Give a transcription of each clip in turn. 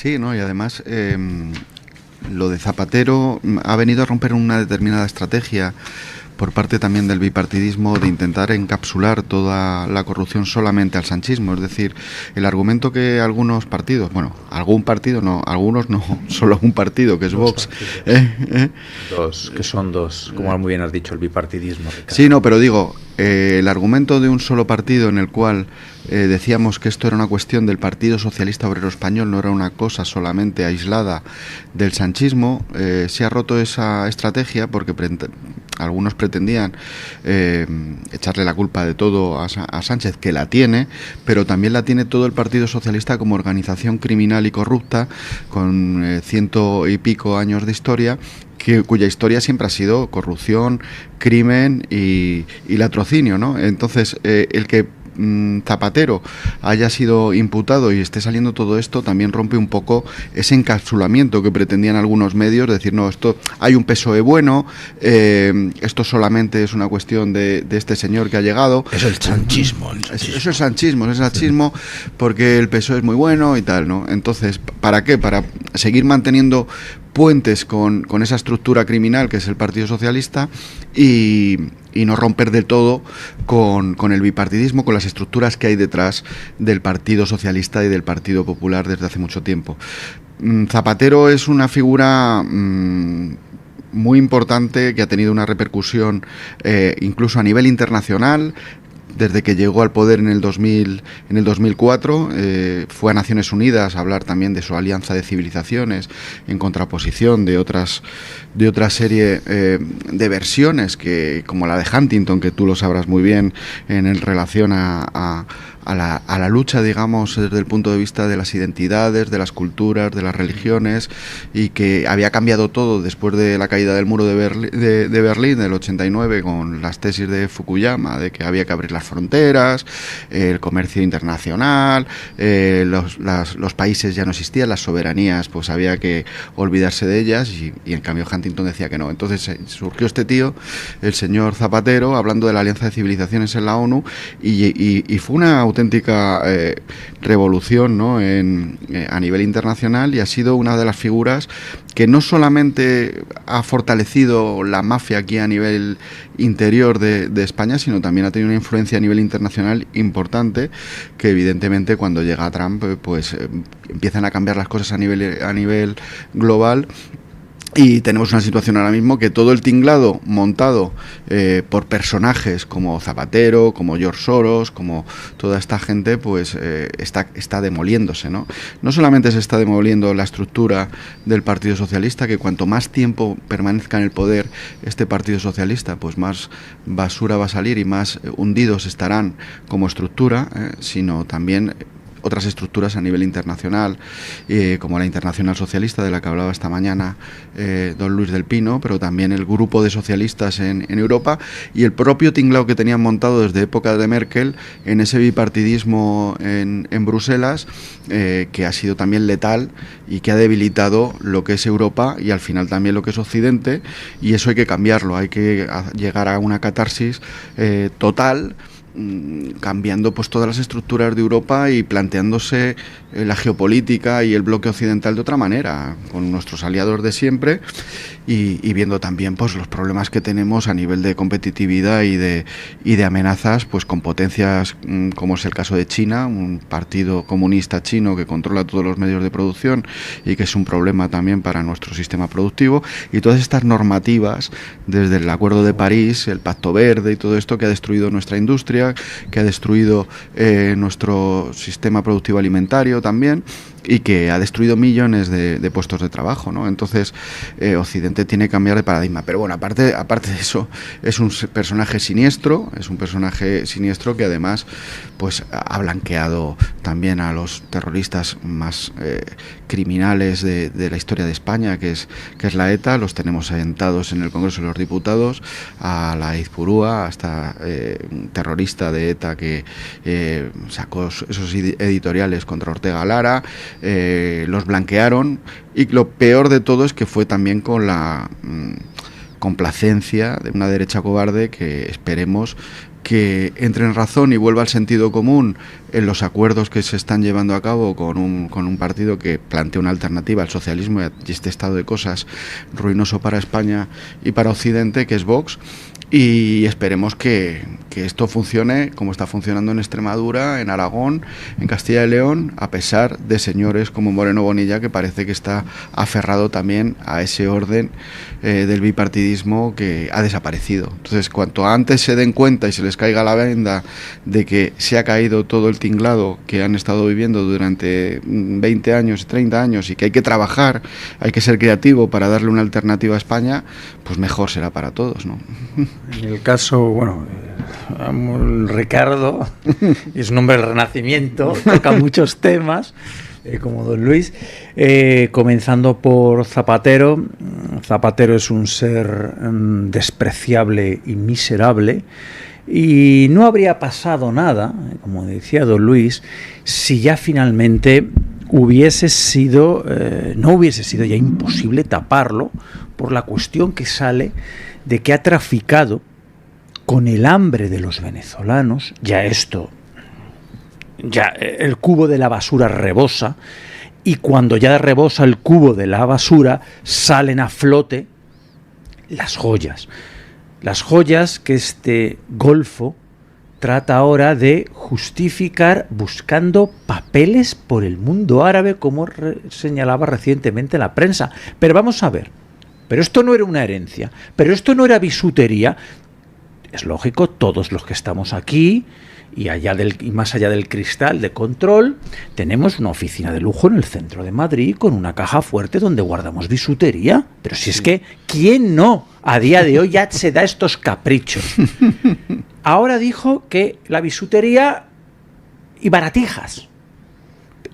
Sí, ¿no? Y además lo de Zapatero ha venido a romper una determinada estrategia por parte también del bipartidismo de intentar encapsular toda la corrupción solamente al sanchismo. Es decir, el argumento que algunos partidos, bueno, algún partido no, algunos no, solo un partido, que es Vox. Dos, que son dos, como muy bien has dicho, el bipartidismo. Ricardo. Sí, no, pero digo, el argumento de un solo partido en el cual decíamos que esto era una cuestión del Partido Socialista Obrero Español, no era una cosa solamente aislada del sanchismo, se ha roto esa estrategia porque algunos pretendían echarle la culpa de todo a Sánchez, que la tiene, pero también la tiene todo el Partido Socialista como organización criminal y corrupta, con 100 y pico años de historia, cuya historia siempre ha sido corrupción, crimen y latrocinio, ¿no? Entonces, el que Zapatero haya sido imputado y esté saliendo todo esto también rompe un poco ese encapsulamiento que pretendían algunos medios, decir, no, esto hay un PSOE bueno, esto solamente es una cuestión de este señor que ha llegado. Es el sanchismo. Eso es sanchismo, porque el PSOE es muy bueno y tal, ¿no? Entonces, ¿para qué? Para seguir manteniendo puentes con esa estructura criminal que es el Partido Socialista y no romper del todo con el bipartidismo, con las estructuras que hay detrás del Partido Socialista y del Partido Popular desde hace mucho tiempo. Zapatero es una figura muy importante que ha tenido una repercusión incluso a nivel internacional. Desde que llegó al poder en el 2004, fue a Naciones Unidas a hablar también de su alianza de civilizaciones en contraposición de otra serie de versiones, que como la de Huntington, que tú lo sabrás muy bien, en relación a la lucha, digamos, desde el punto de vista de las identidades, de las culturas, de las religiones, y que había cambiado todo después de la caída del muro de Berlín del 89, con las tesis de Fukuyama, de que había que abrir las fronteras, el comercio internacional, los países ya no existían, las soberanías pues había que olvidarse de ellas, y en cambio Huntington decía que no. Entonces surgió este tío, el señor Zapatero, hablando de la alianza de civilizaciones en la ONU, y fue una auténtica revolución, ¿no? A nivel internacional, y ha sido una de las figuras que no solamente ha fortalecido la mafia aquí a nivel interior de España, sino también ha tenido una influencia a nivel internacional importante, que evidentemente cuando llega Trump pues empiezan a cambiar las cosas a nivel global. Y tenemos una situación ahora mismo que todo el tinglado montado por personajes como Zapatero, como George Soros, como toda esta gente, pues está demoliéndose, ¿no? No solamente se está demoliendo la estructura del Partido Socialista, que cuanto más tiempo permanezca en el poder este Partido Socialista, pues más basura va a salir y más hundidos estarán como estructura, sino también otras estructuras a nivel internacional, como la Internacional Socialista, de la que hablaba esta mañana don Luis del Pino, pero también el grupo de socialistas en Europa, y el propio tinglado que tenían montado desde época de Merkel en ese bipartidismo en Bruselas, que ha sido también letal y que ha debilitado lo que es Europa y al final también lo que es Occidente, y eso hay que cambiarlo, hay que llegar a una catarsis total, cambiando pues todas las estructuras de Europa y planteándose la geopolítica y el bloque occidental de otra manera, con nuestros aliados de siempre, y viendo también pues los problemas que tenemos a nivel de competitividad y de amenazas, pues con potencias como es el caso de China, un partido comunista chino que controla todos los medios de producción y que es un problema también para nuestro sistema productivo, y todas estas normativas, desde el Acuerdo de París, el Pacto Verde y todo esto, que ha destruido nuestra industria, que ha destruido nuestro sistema productivo alimentario también, y que ha destruido millones de puestos de trabajo, ¿no? Entonces Occidente tiene que cambiar de paradigma. Pero bueno, aparte de eso, es un personaje siniestro, que además pues ha blanqueado también a los terroristas más criminales de la historia de España, que es la ETA. Los tenemos sentados en el Congreso de los Diputados, a la Izpurúa, hasta un terrorista de ETA que sacó esos editoriales contra Ortega Lara. Los blanquearon, y lo peor de todo es que fue también con la complacencia de una derecha cobarde que esperemos que entre en razón y vuelva al sentido común en los acuerdos que se están llevando a cabo con un partido que plantea una alternativa al socialismo y este estado de cosas ruinoso para España y para Occidente, que es Vox. Y esperemos que esto funcione como está funcionando en Extremadura, en Aragón, en Castilla y León, a pesar de señores como Moreno Bonilla, que parece que está aferrado también a ese orden del bipartidismo que ha desaparecido. Entonces, cuanto antes se den cuenta y se les caiga la venda de que se ha caído todo el tinglado que han estado viviendo durante 20 años, 30 años, y que hay que trabajar, hay que ser creativo para darle una alternativa a España, pues mejor será para todos, ¿no? En el caso, bueno, Ricardo es un hombre del Renacimiento, toca muchos temas, como don Luis, comenzando por Zapatero. Zapatero es un ser despreciable y miserable, y no habría pasado nada, como decía don Luis, si ya finalmente no hubiese sido ya imposible taparlo por la cuestión que sale de que ha traficado con el hambre de los venezolanos. Ya el cubo de la basura rebosa, y cuando ya rebosa el cubo de la basura salen a flote las joyas que este golfo trata ahora de justificar buscando papeles por el mundo árabe, como señalaba recientemente la prensa. Pero vamos a ver, pero esto no era una herencia, pero esto no era bisutería. Es lógico, todos los que estamos aquí y más allá del cristal de control, tenemos una oficina de lujo en el centro de Madrid con una caja fuerte donde guardamos bisutería. Pero si es que, ¿quién no a día de hoy ya se da estos caprichos? Ahora dijo que la bisutería y baratijas.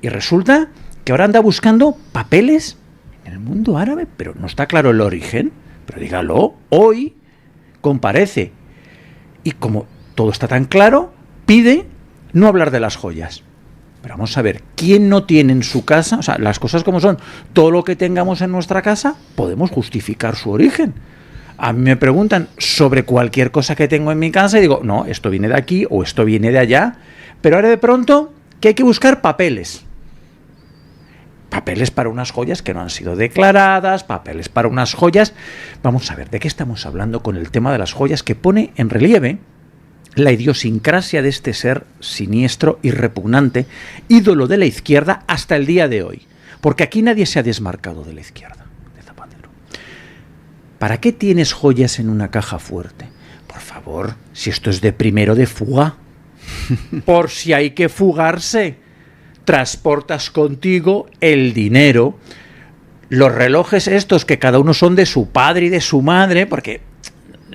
Y resulta que ahora anda buscando papeles en el mundo árabe, pero no está claro el origen. Pero dígalo, hoy comparece. Y como todo está tan claro, pide no hablar de las joyas. Pero vamos a ver, ¿quién no tiene en su casa? O sea, las cosas como son, todo lo que tengamos en nuestra casa, podemos justificar su origen. A mí me preguntan sobre cualquier cosa que tengo en mi casa y digo, no, esto viene de aquí o esto viene de allá. Pero ahora de pronto que hay que buscar papeles. Papeles para unas joyas que no han sido declaradas, papeles para unas joyas. Vamos a ver, ¿de qué estamos hablando con el tema de las joyas, que pone en relieve la idiosincrasia de este ser siniestro y repugnante, ídolo de la izquierda hasta el día de hoy? Porque aquí nadie se ha desmarcado de la izquierda, de Zapatero. ¿Para qué tienes joyas en una caja fuerte? Por favor, si esto es de primero de fuga, por si hay que fugarse. Transportas contigo el dinero, los relojes estos que cada uno son de su padre y de su madre, porque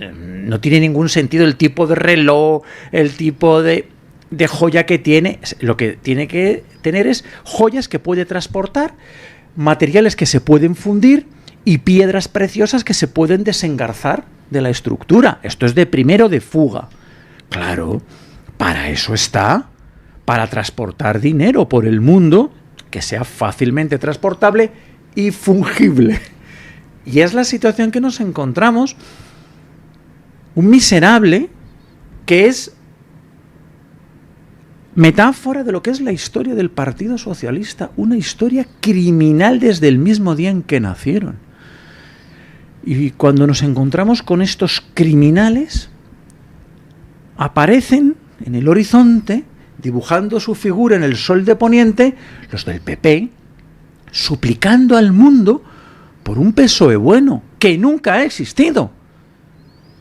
no tiene ningún sentido el tipo de reloj, el tipo de joya que tiene. Lo que tiene que tener es joyas que puede transportar, materiales que se pueden fundir y piedras preciosas que se pueden desengarzar de la estructura. Esto es de primero de fuga. Claro, para eso está. Para transportar dinero por el mundo que sea fácilmente transportable y fungible. Y es la situación que nos encontramos. Un miserable que es metáfora de lo que es la historia del Partido Socialista, una historia criminal desde el mismo día en que nacieron. Y cuando nos encontramos con estos criminales, aparecen en el horizonte, dibujando su figura en el sol de poniente, los del PP, suplicando al mundo por un PSOE bueno, que nunca ha existido.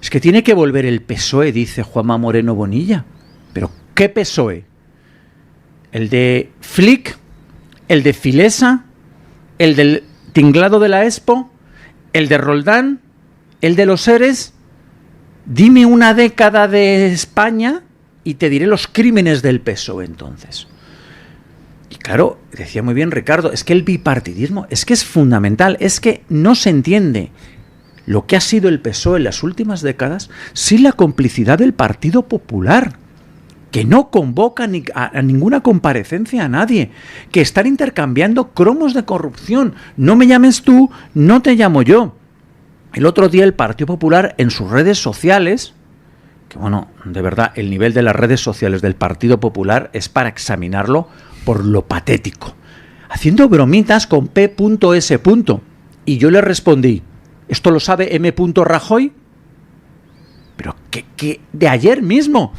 Es que tiene que volver el PSOE, dice Juanma Moreno Bonilla. ¿Pero qué PSOE? ¿El de Flick? ¿El de Filesa? ¿El del tinglado de la Expo? ¿El de Roldán? ¿El de los Eres? Dime una década de España y te diré los crímenes del PSOE entonces. Y claro, decía muy bien Ricardo, es que el bipartidismo es que es fundamental, es que no se entiende lo que ha sido el PSOE en las últimas décadas sin la complicidad del Partido Popular, que no convoca a ninguna comparecencia a nadie, que están intercambiando cromos de corrupción. No me llames tú, no te llamo yo. El otro día el Partido Popular en sus redes sociales, que bueno, de verdad, el nivel de las redes sociales del Partido Popular es para examinarlo por lo patético. Haciendo bromitas con P.S. Y yo le respondí, ¿esto lo sabe M. Rajoy? Pero que de ayer mismo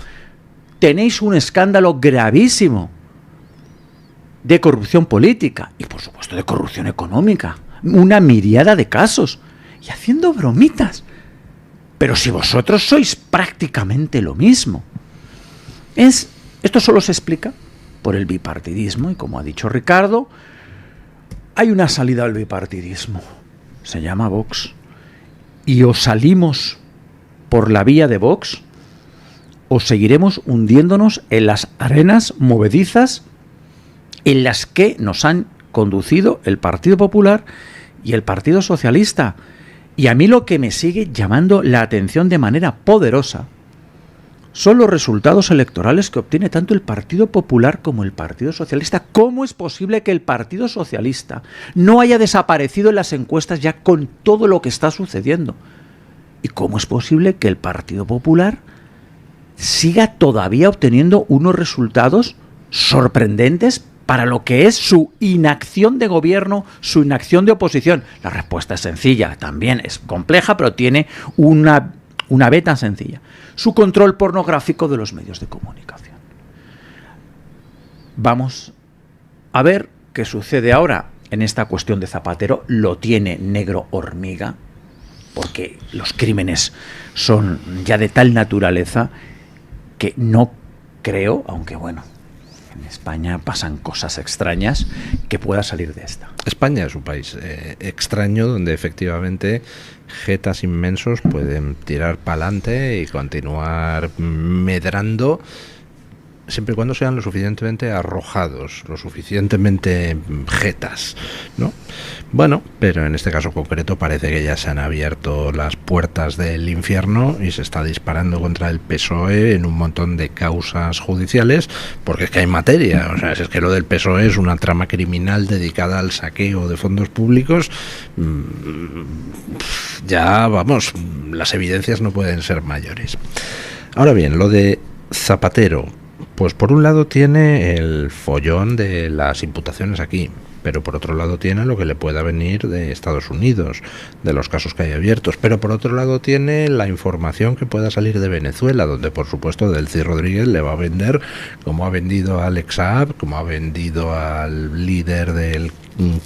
tenéis un escándalo gravísimo de corrupción política y por supuesto de corrupción económica, una miriada de casos, y haciendo bromitas. Pero si vosotros sois prácticamente lo mismo. Esto solo se explica por el bipartidismo, y como ha dicho Ricardo, hay una salida al bipartidismo, se llama Vox, y o salimos por la vía de Vox o seguiremos hundiéndonos en las arenas movedizas en las que nos han conducido el Partido Popular y el Partido Socialista. Y a mí lo que me sigue llamando la atención de manera poderosa son los resultados electorales que obtiene tanto el Partido Popular como el Partido Socialista. ¿Cómo es posible que el Partido Socialista no haya desaparecido en las encuestas ya con todo lo que está sucediendo? ¿Y cómo es posible que el Partido Popular siga todavía obteniendo unos resultados sorprendentes para lo que es su inacción de gobierno, su inacción de oposición? La respuesta es sencilla, también es compleja, pero tiene una beta sencilla. Su control pornográfico de los medios de comunicación. Vamos a ver qué sucede ahora en esta cuestión de Zapatero. Lo tiene negro hormiga, porque los crímenes son ya de tal naturaleza que no creo, aunque bueno, en España pasan cosas extrañas, que pueda salir de esta. España es un país extraño donde efectivamente jetas inmensos pueden tirar para adelante y continuar medrando siempre y cuando sean lo suficientemente arrojados, lo suficientemente jetas, ¿no? Bueno, pero en este caso concreto parece que ya se han abierto las puertas del infierno y se está disparando contra el PSOE en un montón de causas judiciales, porque es que hay materia. O sea, es que lo del PSOE es una trama criminal dedicada al saqueo de fondos públicos. Ya, vamos, las evidencias no pueden ser mayores. Ahora bien, lo de Zapatero, pues por un lado tiene el follón de las imputaciones aquí, pero por otro lado tiene lo que le pueda venir de Estados Unidos, de los casos que hay abiertos, pero por otro lado tiene la información que pueda salir de Venezuela, donde por supuesto Delcy Rodríguez le va a vender, como ha vendido a Alex Saab, como ha vendido al líder del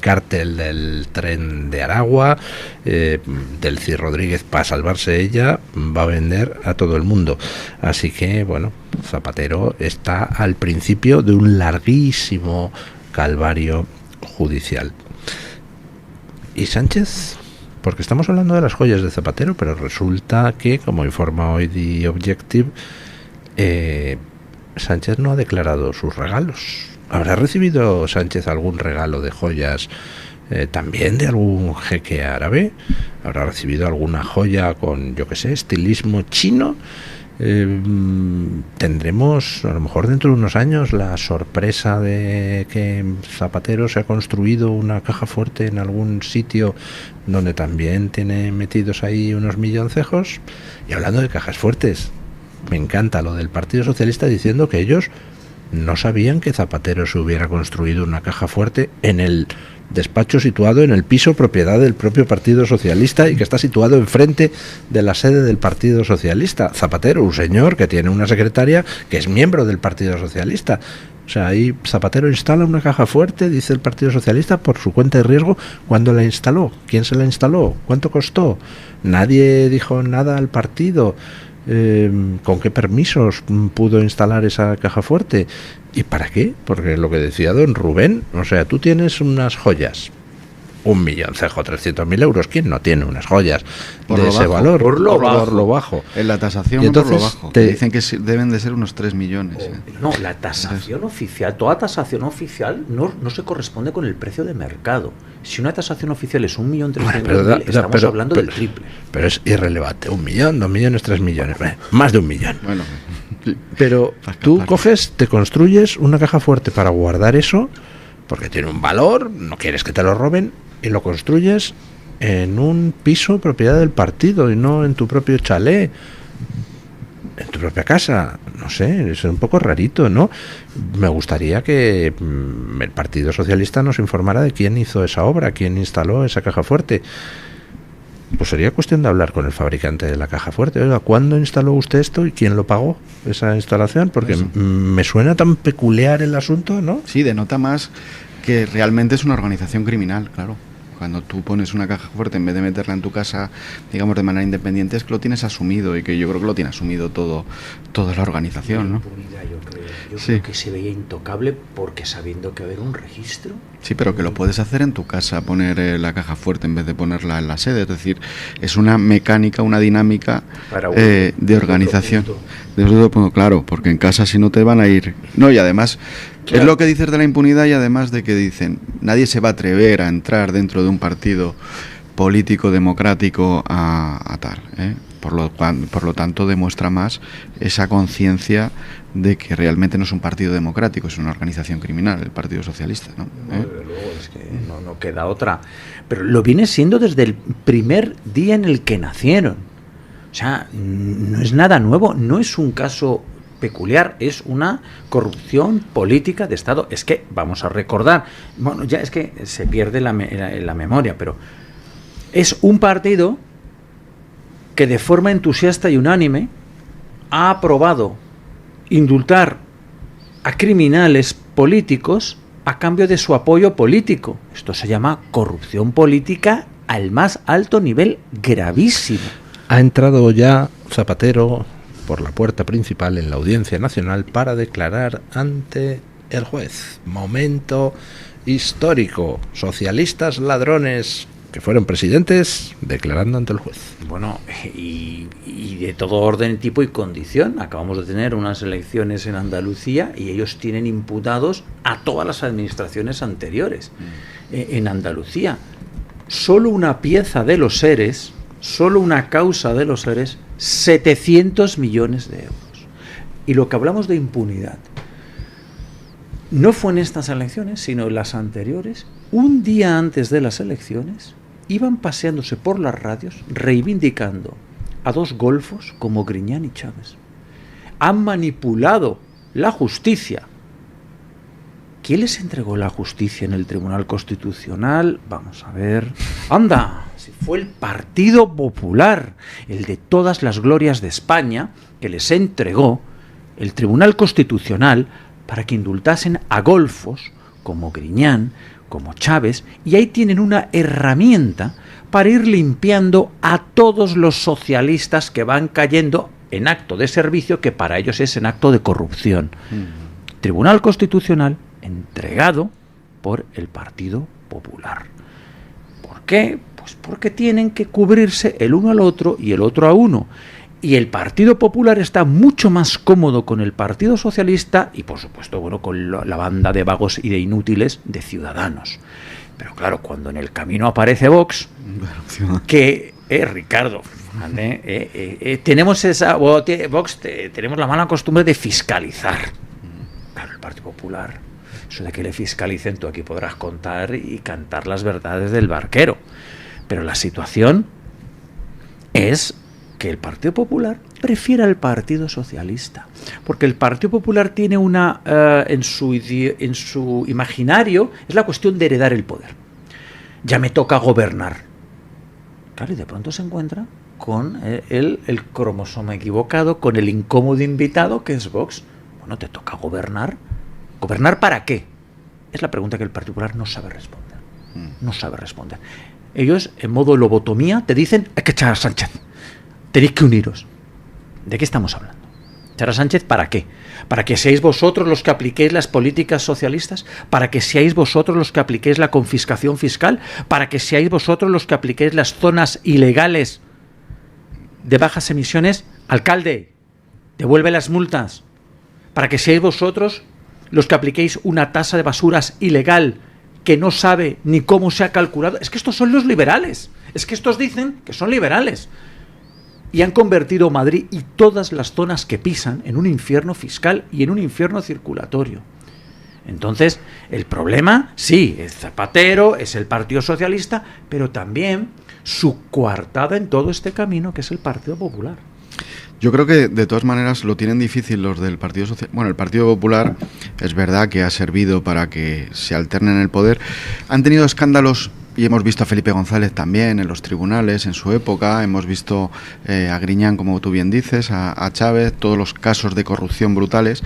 cártel del tren de Aragua. Delcy Rodríguez, para salvarse ella, va a vender a todo el mundo. Así que bueno, Zapatero está al principio de un larguísimo calvario judicial. ¿Y Sánchez? Porque estamos hablando de las joyas de Zapatero, pero resulta que, como informa hoy The Objective, Sánchez no ha declarado sus regalos. ¿Habrá recibido Sánchez algún regalo de joyas también de algún jeque árabe? ¿Habrá recibido alguna joya con, yo qué sé, estilismo chino? Tendremos a lo mejor dentro de unos años la sorpresa de que Zapatero se ha construido una caja fuerte en algún sitio donde también tiene metidos ahí unos milloncejos. Y hablando de cajas fuertes, me encanta lo del Partido Socialista diciendo que ellos no sabían que Zapatero se hubiera construido una caja fuerte en el despacho situado en el piso propiedad del propio Partido Socialista y que está situado enfrente de la sede del Partido Socialista. Zapatero, un señor que tiene una secretaria que es miembro del Partido Socialista. O sea, ahí Zapatero instala una caja fuerte, dice el Partido Socialista, por su cuenta de riesgo. ¿Cuándo la instaló? ¿Quién se la instaló? ¿Cuánto costó? Nadie dijo nada al partido. ¿Con qué permisos pudo instalar esa caja fuerte? ¿Y para qué? Porque lo que decía don Rubén, o sea, tú tienes unas joyas, 1.300.000 euros. ¿Quién no tiene unas joyas de ese valor? Por lo bajo. En la tasación, y entonces, por lo bajo. Te dicen que deben de ser unos 3 millones. No, la tasación oficial, toda tasación oficial no se corresponde con el precio de mercado. Si una tasación oficial es 1.300.000, estamos hablando del triple. Pero es irrelevante. 1 millón, 2 millones, 3 millones. Más de 1 millón. Bueno, pero tú coges, te construyes una caja fuerte para guardar eso, porque tiene un valor, no quieres que te lo roben, y lo construyes en un piso propiedad del partido y no en tu propio chalet. en tu propia casa, no sé, es un poco rarito, ¿no? Me gustaría que el Partido Socialista nos informara de quién hizo esa obra, quién instaló esa caja fuerte. Pues sería cuestión de hablar con el fabricante de la caja fuerte. Oiga, ¿cuándo instaló usted esto y quién lo pagó, esa instalación? Porque me suena tan peculiar el asunto, ¿no? Sí, denota más que realmente es una organización criminal, claro. Cuando tú pones una caja fuerte, en vez de meterla en tu casa, digamos, de manera independiente, es que lo tienes asumido, y que yo creo que lo tiene asumido toda la organización, ¿no? Yo Sí. creo que se veía intocable porque sabiendo que va a haber un registro. Sí, pero que lo puedes hacer en tu casa, poner la caja fuerte en vez de ponerla en la sede. Es decir, es una mecánica, una dinámica Para de organización. otro punto. Desde otro punto, claro, porque en casa si no te van a ir... No, y además, Claro. es lo que dices de la impunidad, y además de que dicen, nadie se va a atrever a entrar dentro de un partido político democrático a tal, ¿eh? Por lo tanto, demuestra más esa conciencia de que realmente no es un partido democrático, es una organización criminal, el Partido Socialista, ¿no? Desde luego, es que no queda otra. Pero lo viene siendo desde el primer día en el que nacieron. O sea, no es nada nuevo, no es un caso peculiar, es una corrupción política de Estado. Es que, vamos a recordar, bueno, ya es que se pierde la memoria, pero es un partido que de forma entusiasta y unánime ha aprobado indultar a criminales políticos a cambio de su apoyo político. Esto se llama corrupción política al más alto nivel, gravísimo. Ha entrado ya Zapatero por la puerta principal en la Audiencia Nacional para declarar ante el juez. Momento histórico. Socialistas ladrones que fueron presidentes declarando ante el juez. Bueno, y de todo orden, tipo y condición. Acabamos de tener unas elecciones en Andalucía y ellos tienen imputados a todas las administraciones anteriores en Andalucía. Solo una pieza de los seres, solo una causa de los seres, 700 millones de euros. Y lo que hablamos de impunidad, no fue en estas elecciones, sino en las anteriores. Un día antes de las elecciones, iban paseándose por las radios reivindicando a dos golfos como Griñán y Chávez. Han manipulado la justicia. ¿Quién les entregó la justicia en el Tribunal Constitucional? Vamos a ver. ¡Anda! Si fue el Partido Popular, el de todas las glorias de España, que les entregó el Tribunal Constitucional para que indultasen a golfos como Griñán, como Chávez, y ahí tienen una herramienta para ir limpiando a todos los socialistas que van cayendo en acto de servicio, que para ellos es en acto de corrupción. Tribunal Constitucional entregado por el Partido Popular. ¿Por qué? Pues porque tienen que cubrirse el uno al otro y el otro a uno. Y el Partido Popular está mucho más cómodo con el Partido Socialista y, por supuesto, bueno, con la banda de vagos y de inútiles de Ciudadanos. Pero claro, cuando en el camino aparece Vox, que, Ricardo, tenemos Vox, tenemos la mala costumbre de fiscalizar. Claro, el Partido Popular, eso de que le fiscalicen, tú aquí podrás contar y cantar las verdades del barquero. Pero la situación es que el Partido Popular prefiere al Partido Socialista, porque el Partido Popular tiene una en su imaginario es la cuestión de heredar el poder. Ya me toca gobernar. Claro, y de pronto se encuentra con el cromosoma equivocado, con el incómodo invitado que es Vox. Bueno, te toca gobernar. ¿Gobernar para qué? Es la pregunta que el Partido Popular no sabe responder. No sabe responder. Ellos, en modo lobotomía, te dicen: hay que echar a Sánchez. Tenéis que uniros. ¿De qué estamos hablando? ¿Echar a Sánchez para qué? ¿Para que seáis vosotros los que apliquéis las políticas socialistas? ¿Para que seáis vosotros los que apliquéis la confiscación fiscal? ¿Para que seáis vosotros los que apliquéis las zonas ilegales de bajas emisiones? Alcalde, devuelve las multas. ¿Para que seáis vosotros los que apliquéis una tasa de basuras ilegal que no sabe ni cómo se ha calculado? Es que estos son los liberales. Es que estos dicen que son liberales. Y han convertido Madrid y todas las zonas que pisan en un infierno fiscal y en un infierno circulatorio. Entonces, el problema, sí, es Zapatero, es el Partido Socialista, pero también su coartada en todo este camino, que es el Partido Popular. Yo creo que de todas maneras lo tienen difícil los del Partido Social. Bueno, el Partido Popular es verdad que ha servido para que se alterne en el poder. Han tenido escándalos, y hemos visto a Felipe González también en los tribunales en su época, hemos visto a Griñán, como tú bien dices, a Chávez, todos los casos de corrupción brutales.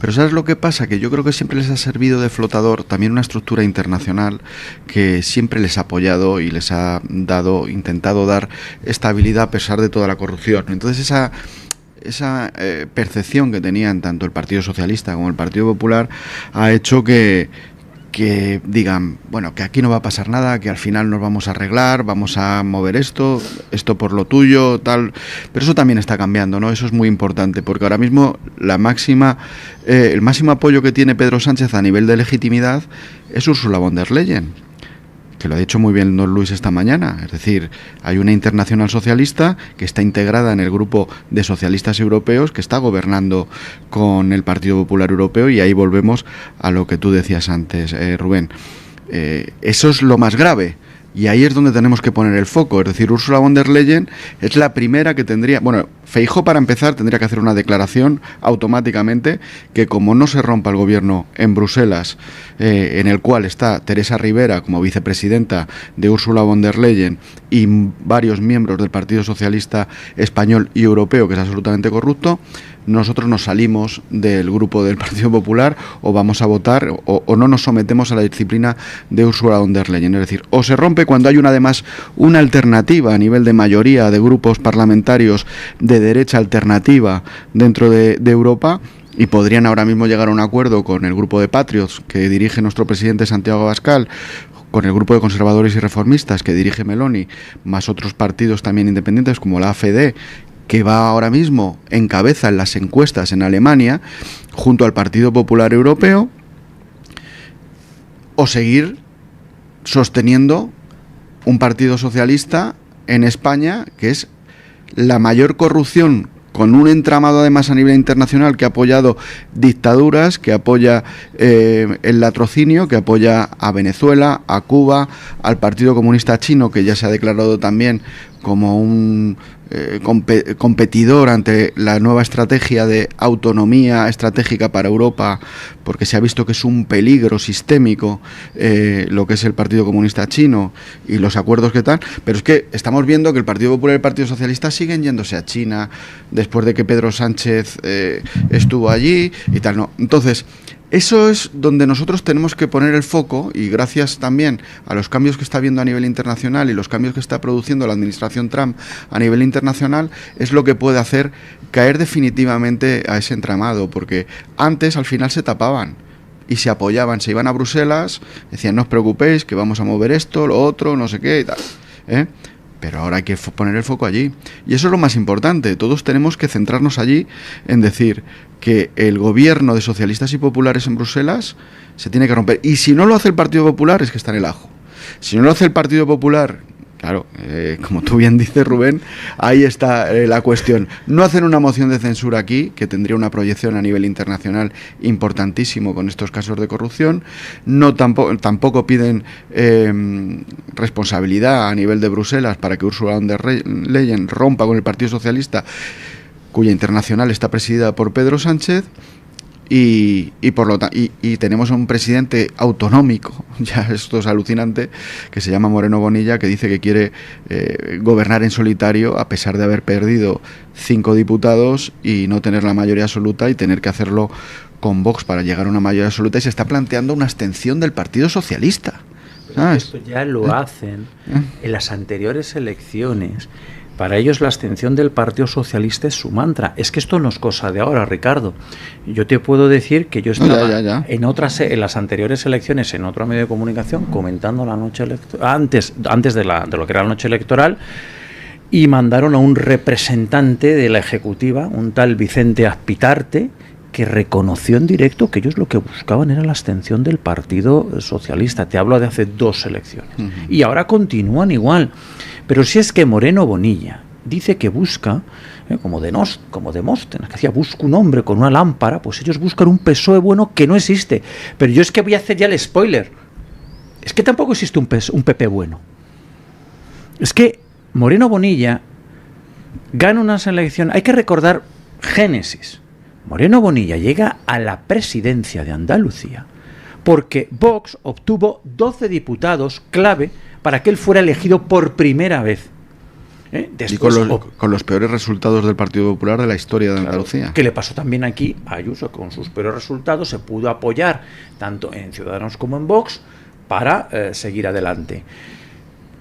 Pero ¿sabes lo que pasa? Que yo creo que siempre les ha servido de flotador también una estructura internacional que siempre les ha apoyado y les ha intentado dar estabilidad a pesar de toda la corrupción. Entonces esa percepción que tenían tanto el Partido Socialista como el Partido Popular ha hecho que digan, bueno, que aquí no va a pasar nada, que al final nos vamos a arreglar, vamos a mover esto por lo tuyo, tal. Pero eso también está cambiando, ¿no? Eso es muy importante, porque ahora mismo el máximo apoyo que tiene Pedro Sánchez a nivel de legitimidad es Ursula von der Leyen, que lo ha dicho muy bien don Luis esta mañana. Es decir, hay una internacional socialista que está integrada en el grupo de socialistas europeos que está gobernando con el Partido Popular Europeo, y ahí volvemos a lo que tú decías antes, Rubén. Eso es lo más grave. Y ahí es donde tenemos que poner el foco. Es decir, Ursula von der Leyen es la primera que tendría... Bueno, Feijóo, para empezar, tendría que hacer una declaración automáticamente que, como no se rompa el gobierno en Bruselas, en el cual está Teresa Rivera como vicepresidenta de Ursula von der Leyen y varios miembros del Partido Socialista Español y Europeo, que es absolutamente corrupto, nosotros nos salimos del grupo del Partido Popular, o vamos a votar o no nos sometemos a la disciplina de Ursula von der Leyen. Es decir, o se rompe cuando hay además una alternativa a nivel de mayoría de grupos parlamentarios de derecha alternativa dentro de Europa, y podrían ahora mismo llegar a un acuerdo con el grupo de Patriots que dirige nuestro presidente Santiago Abascal, con el grupo de conservadores y reformistas que dirige Meloni, más otros partidos también independientes como la AfD, que va ahora mismo en cabeza en las encuestas en Alemania, junto al Partido Popular Europeo, o seguir sosteniendo un partido socialista en España, que es la mayor corrupción, con un entramado además a nivel internacional que ha apoyado dictaduras, que apoya el latrocinio, que apoya a Venezuela, a Cuba, al Partido Comunista Chino, que ya se ha declarado también como un competidor ante la nueva estrategia de autonomía estratégica para Europa, porque se ha visto que es un peligro sistémico lo que es el Partido Comunista Chino y los acuerdos que tal. Pero es que estamos viendo que el Partido Popular y el Partido Socialista siguen yéndose a China después de que Pedro Sánchez estuvo allí y tal, ¿no? Entonces, eso es donde nosotros tenemos que poner el foco, y gracias también a los cambios que está habiendo a nivel internacional y los cambios que está produciendo la administración Trump a nivel internacional, es lo que puede hacer caer definitivamente a ese entramado, porque antes al final se tapaban y se apoyaban, se iban a Bruselas, decían no os preocupéis que vamos a mover esto, lo otro, no sé qué y tal, Pero ahora hay que poner el foco allí. Y eso es lo más importante. Todos tenemos que centrarnos allí en decir que el gobierno de socialistas y populares en Bruselas se tiene que romper. Y si no lo hace el Partido Popular, es que está en el ajo. Si no lo hace el Partido Popular, claro, como tú bien dices, Rubén, ahí está la cuestión. No hacen una moción de censura aquí, que tendría una proyección a nivel internacional importantísimo con estos casos de corrupción. No tampoco piden responsabilidad a nivel de Bruselas para que Ursula von der Leyen rompa con el Partido Socialista, cuya internacional está presidida por Pedro Sánchez. Y tenemos a un presidente autonómico, ya esto es alucinante, que se llama Moreno Bonilla, que dice que quiere gobernar en solitario a pesar de haber perdido 5 diputados y no tener la mayoría absoluta, y tener que hacerlo con Vox para llegar a una mayoría absoluta, y se está planteando una abstención del Partido Socialista. ¿Sabes? Esto ya lo hacen en las anteriores elecciones. Para ellos la abstención del Partido Socialista es su mantra. Es que esto no es cosa de ahora, Ricardo. Yo te puedo decir que yo estaba en las anteriores elecciones en otro medio de comunicación comentando la noche antes de lo que era la noche electoral, y mandaron a un representante de la ejecutiva, un tal Vicente Azpitarte, que reconoció en directo que ellos lo que buscaban era la abstención del Partido Socialista. Te hablo de hace 2 elecciones. Y ahora continúan igual. Pero si es que Moreno Bonilla dice que busca, como Demóstenes, que decía, busca un hombre con una lámpara, pues ellos buscan un PSOE bueno que no existe. Pero yo es que voy a hacer ya el spoiler. Es que tampoco existe un PP bueno. Es que Moreno Bonilla gana unas elecciones. Hay que recordar Génesis. Moreno Bonilla llega a la presidencia de Andalucía porque Vox obtuvo 12 diputados clave para que él fuera elegido por primera vez. Después, y con los peores resultados del Partido Popular de la historia de Andalucía. Que le pasó también aquí a Ayuso, con sus peores resultados se pudo apoyar tanto en Ciudadanos como en Vox para seguir adelante.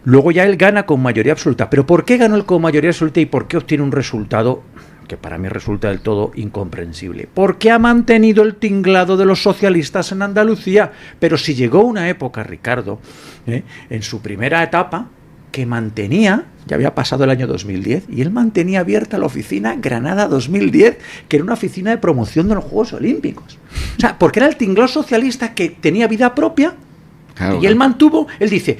Luego ya él gana con mayoría absoluta. ¿Pero por qué ganó él con mayoría absoluta y por qué obtiene un resultado que para mí resulta del todo incomprensible? Porque ha mantenido el tinglado de los socialistas en Andalucía. Pero si llegó una época, Ricardo, en su primera etapa, que mantenía, ya había pasado el año 2010, y él mantenía abierta la oficina Granada 2010, que era una oficina de promoción de los Juegos Olímpicos. O sea, porque era el tinglado socialista que tenía vida propia, y él mantuvo, él dice,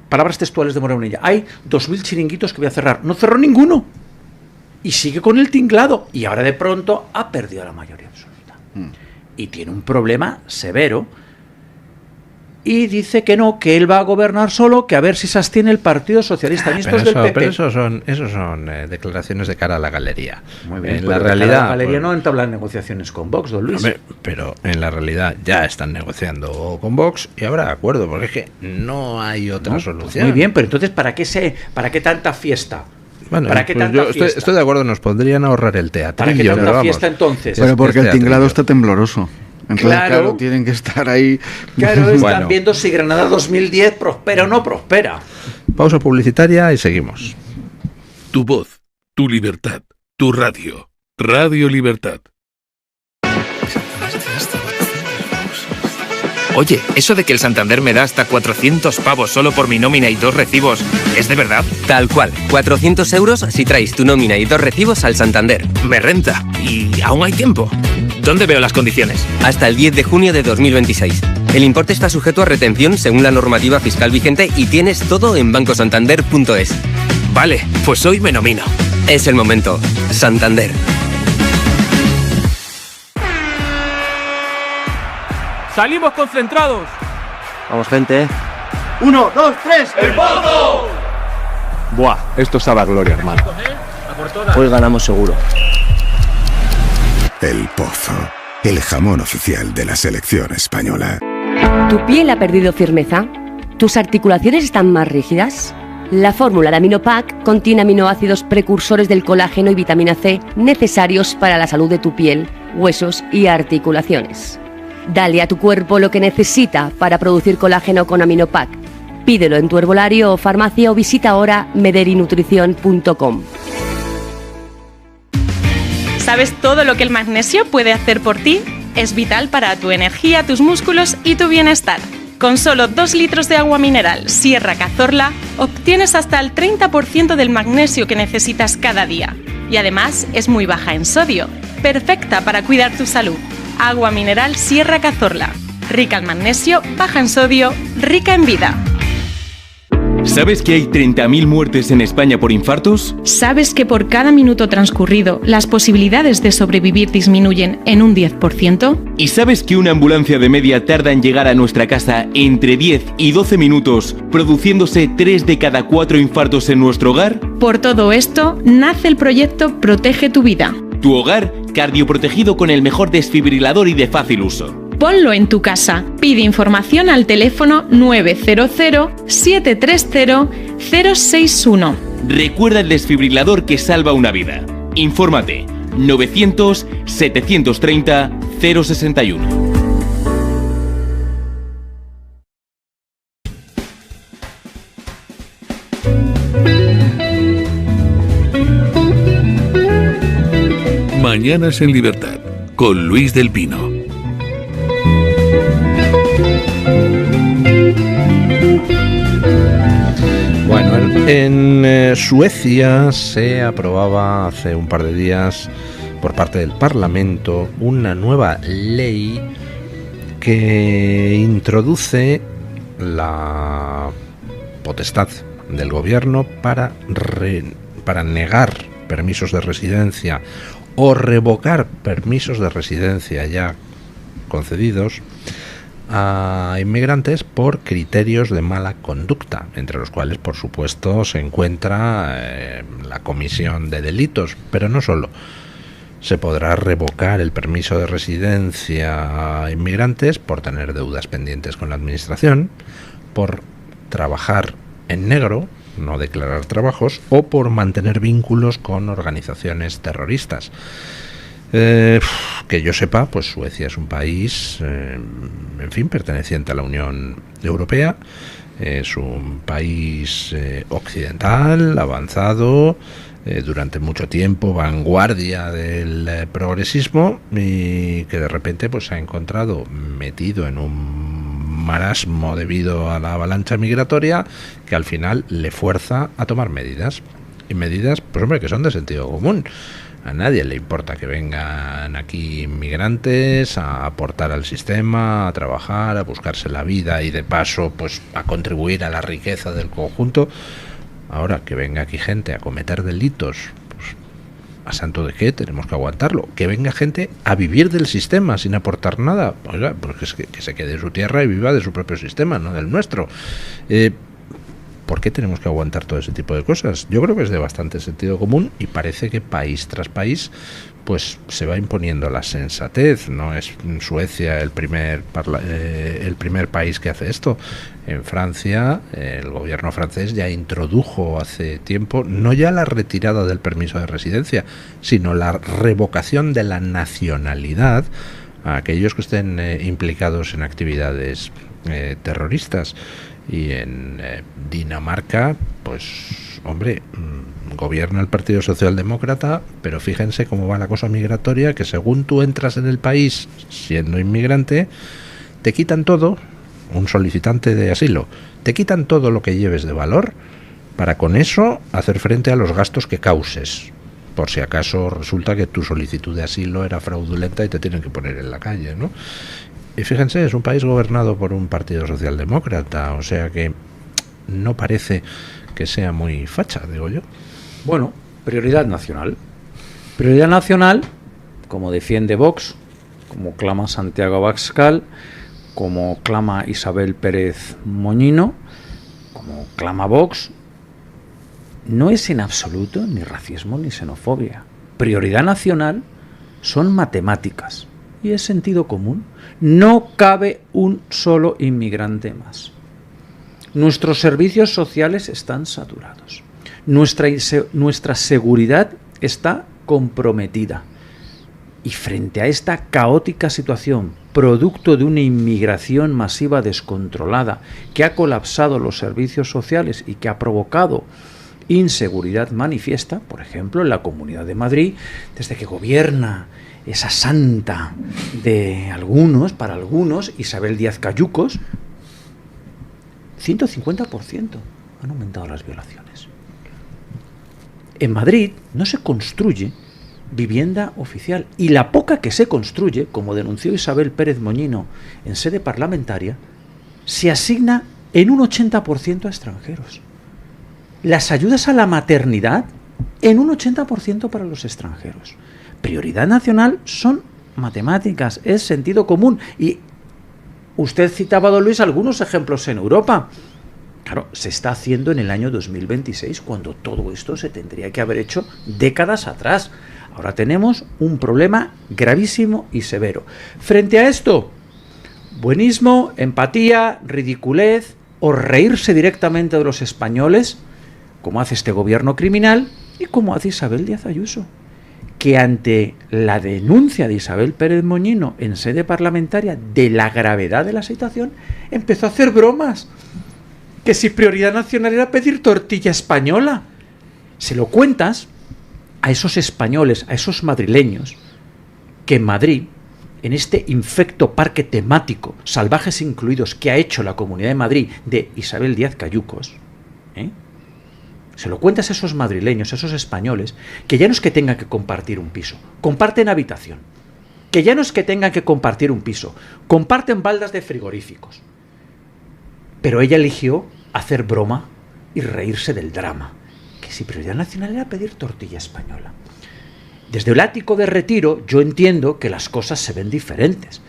palabras textuales de Moreno Bonilla, hay 2.000 chiringuitos que voy a cerrar. No cerró ninguno. Y sigue con el tinglado. Y ahora de pronto ha perdido la mayoría absoluta. Y tiene un problema severo. Y dice que no, que él va a gobernar solo, que a ver si se abstiene el Partido Socialista. Del PP. Pero eso son declaraciones de cara a la galería. Muy bien, en la realidad, la galería no entablan negociaciones con Vox, don Luis. Hombre, pero en la realidad ya están negociando con Vox y habrá acuerdo, porque es que no hay otra solución. Muy bien, pero entonces ¿para qué tanta fiesta? Bueno, ¿Para qué tanta yo fiesta? estoy de acuerdo, nos podrían ahorrar el teatro. ¿Para qué tanta fiesta entonces? Pero porque el tinglado está tembloroso. Entonces, claro, tienen que estar ahí. Claro, están viendo si Granada 2010 prospera o no prospera. Pausa publicitaria y seguimos. Tu voz, tu libertad, tu radio. Radio Libertad. Oye, eso de que el Santander me da hasta 400 pavos solo por mi nómina y 2 recibos, ¿es de verdad? Tal cual, 400 euros si traes tu nómina y 2 recibos al Santander. Me renta. ¿Y aún hay tiempo? ¿Dónde veo las condiciones? Hasta el 10 de junio de 2026. El importe está sujeto a retención según la normativa fiscal vigente y tienes todo en bancosantander.es. Vale, pues hoy me nomino. Es el momento. Santander. ¡Salimos concentrados! Vamos, gente. 1, 2, 3, ¡el Pozo! Buah, esto sabe a gloria, hermano. Hoy ganamos seguro. El Pozo, el jamón oficial de la selección española. ¿Tu piel ha perdido firmeza? ¿Tus articulaciones están más rígidas? La fórmula de Aminopack contiene aminoácidos precursores del colágeno y vitamina C necesarios para la salud de tu piel, huesos y articulaciones. Dale a tu cuerpo lo que necesita para producir colágeno con Aminopack. Pídelo en tu herbolario o farmacia o visita ahora mederinutrición.com. ¿Sabes todo lo que el magnesio puede hacer por ti? Es vital para tu energía, tus músculos y tu bienestar. Con solo 2 litros de agua mineral Sierra Cazorla obtienes hasta el 30% del magnesio que necesitas cada día. Y además es muy baja en sodio, perfecta para cuidar tu salud. Agua mineral Sierra Cazorla. Rica en magnesio, baja en sodio, rica en vida. ¿Sabes que hay 30.000 muertes en España por infartos? ¿Sabes que por cada minuto transcurrido las posibilidades de sobrevivir disminuyen en un 10%? ¿Y sabes que una ambulancia de media tarda en llegar a nuestra casa entre 10 y 12 minutos, produciéndose 3 de cada 4 infartos en nuestro hogar? Por todo esto, nace el proyecto Protege tu Vida. Tu hogar cardioprotegido con el mejor desfibrilador y de fácil uso. Ponlo en tu casa. Pide información al teléfono 900-730-061. Recuerda el desfibrilador que salva una vida. Infórmate 900-730-061. Mañanas en Libertad, con Luis del Pino. Bueno, en Suecia se aprobaba hace un par de días por parte del Parlamento una nueva ley que introduce la potestad del gobierno para negar permisos de residencia o revocar permisos de residencia ya concedidos a inmigrantes por criterios de mala conducta, entre los cuales, por supuesto, se encuentra la comisión de delitos, pero no solo. Se podrá revocar el permiso de residencia a inmigrantes por tener deudas pendientes con la administración, por trabajar en negro, no declarar trabajos, o por mantener vínculos con organizaciones terroristas. Que yo sepa, pues Suecia es un país, en fin, perteneciente a la Unión Europea, es un país occidental, avanzado, durante mucho tiempo vanguardia del progresismo, y que de repente pues se ha encontrado metido en un marasmo debido a la avalancha migratoria que al final le fuerza a tomar medidas, y medidas, pues hombre, que son de sentido común. A nadie le importa que vengan aquí inmigrantes a aportar al sistema, a trabajar, a buscarse la vida y de paso pues a contribuir a la riqueza del conjunto. Ahora, que venga aquí gente a cometer delitos, pues, ¿a santo de qué? Tenemos que aguantarlo. Que venga gente a vivir del sistema sin aportar nada. Oiga, pues es que se quede en su tierra y viva de su propio sistema, no del nuestro. ¿Por qué tenemos que aguantar todo ese tipo de cosas? Yo creo que es de bastante sentido común y parece que país tras país pues se va imponiendo la sensatez. No es Suecia el primer país que hace esto. En Francia, el gobierno francés ya introdujo hace tiempo no ya la retirada del permiso de residencia, sino la revocación de la nacionalidad a aquellos que estén implicados en actividades terroristas. Y en Dinamarca, pues, hombre, gobierna el Partido Socialdemócrata, pero fíjense cómo va la cosa migratoria, que según tú entras en el país siendo inmigrante, te quitan todo, un solicitante de asilo, te quitan todo lo que lleves de valor para con eso hacer frente a los gastos que causes, por si acaso resulta que tu solicitud de asilo era fraudulenta y te tienen que poner en la calle, ¿no? Y fíjense, es un país gobernado por un partido socialdemócrata, o sea que no parece que sea muy facha, digo yo. Bueno, prioridad nacional. Prioridad nacional, como defiende Vox, como clama Santiago Abascal, como clama Isabel Pérez Moñino, como clama Vox, no es en absoluto ni racismo ni xenofobia. Prioridad nacional son matemáticas y es sentido común. No cabe un solo inmigrante más. Nuestros servicios sociales están saturados. Nuestra seguridad está comprometida. Y frente a esta caótica situación, producto de una inmigración masiva descontrolada que ha colapsado los servicios sociales y que ha provocado inseguridad manifiesta, por ejemplo, en la Comunidad de Madrid, desde que gobierna esa santa de algunos, para algunos, Isabel Díaz Cayucos, 150% han aumentado las violaciones. En Madrid no se construye vivienda oficial y la poca que se construye, como denunció Isabel Pérez Moñino en sede parlamentaria, se asigna en un 80% a extranjeros. Las ayudas a la maternidad en un 80% para los extranjeros. Prioridad nacional son matemáticas, es sentido común. Y usted citaba, don Luis, algunos ejemplos en Europa. Claro, se está haciendo en el año 2026, cuando todo esto se tendría que haber hecho décadas atrás. Ahora tenemos un problema gravísimo y severo. Frente a esto, buenismo, empatía, ridiculez o reírse directamente de los españoles, como hace este gobierno criminal y como hace Isabel Díaz Ayuso, que ante la denuncia de Isabel Pérez Moñino en sede parlamentaria de la gravedad de la situación, empezó a hacer bromas. Que si prioridad nacional era pedir tortilla española. Se lo cuentas a esos españoles, a esos madrileños, que en Madrid, en este infecto parque temático, salvajes incluidos, que ha hecho la Comunidad de Madrid de Isabel Díaz Cayucos, se lo cuentas a esos madrileños, a esos españoles, que ya no es que tengan que compartir un piso, comparten habitación. Que ya no es que tengan que compartir un piso, comparten baldas de frigoríficos. Pero ella eligió hacer broma y reírse del drama. Que si prioridad nacional era pedir tortilla española. Desde el ático de Retiro yo entiendo que las cosas se ven diferentes.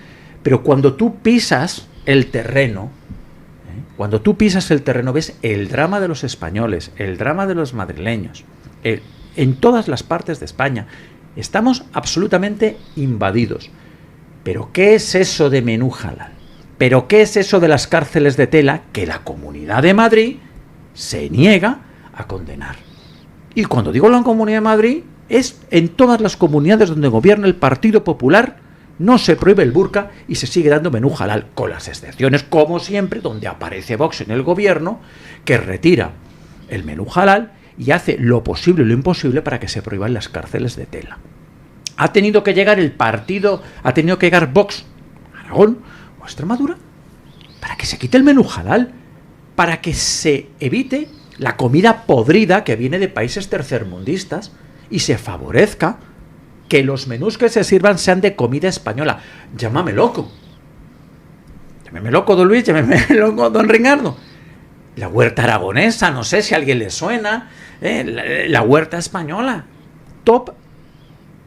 Pero cuando tú pisas el terreno, ves el drama de los españoles, el drama de los madrileños, en todas las partes de España. Estamos absolutamente invadidos. ¿Pero qué es eso de menú halal? ¿Pero qué es eso de las cárceles de tela que la Comunidad de Madrid se niega a condenar? Y cuando digo la Comunidad de Madrid, es en todas las comunidades donde gobierna el Partido Popular, no se prohíbe el burka y se sigue dando menú halal, con las excepciones, como siempre, donde aparece Vox en el gobierno, que retira el menú halal y hace lo posible y lo imposible para que se prohíban las cárceles de tela. Ha tenido que llegar Vox a Aragón o a Extremadura para que se quite el menú halal, para que se evite la comida podrida que viene de países tercermundistas y se favorezca que los menús que se sirvan sean de comida española. Llámame loco, don Luis, llámame loco, don Ricardo. La huerta aragonesa, no sé si a alguien le suena, la huerta española, top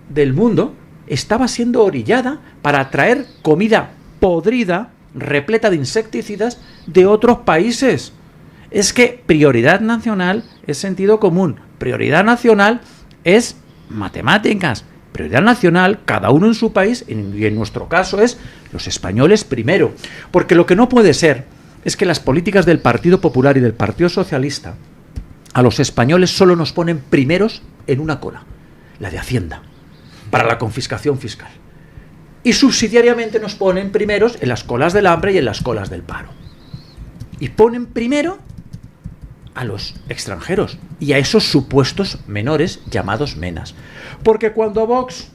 del mundo, estaba siendo orillada para traer comida podrida, repleta de insecticidas, de otros países. Es que prioridad nacional es sentido común, prioridad nacional es matemáticas, prioridad nacional, cada uno en su país, y en nuestro caso es los españoles primero. Porque lo que no puede ser es que las políticas del Partido Popular y del Partido Socialista a los españoles solo nos ponen primeros en una cola, la de Hacienda, para la confiscación fiscal. Y subsidiariamente nos ponen primeros en las colas del hambre y en las colas del paro. Y ponen primero a los extranjeros y a esos supuestos menores llamados menas. Porque cuando Vox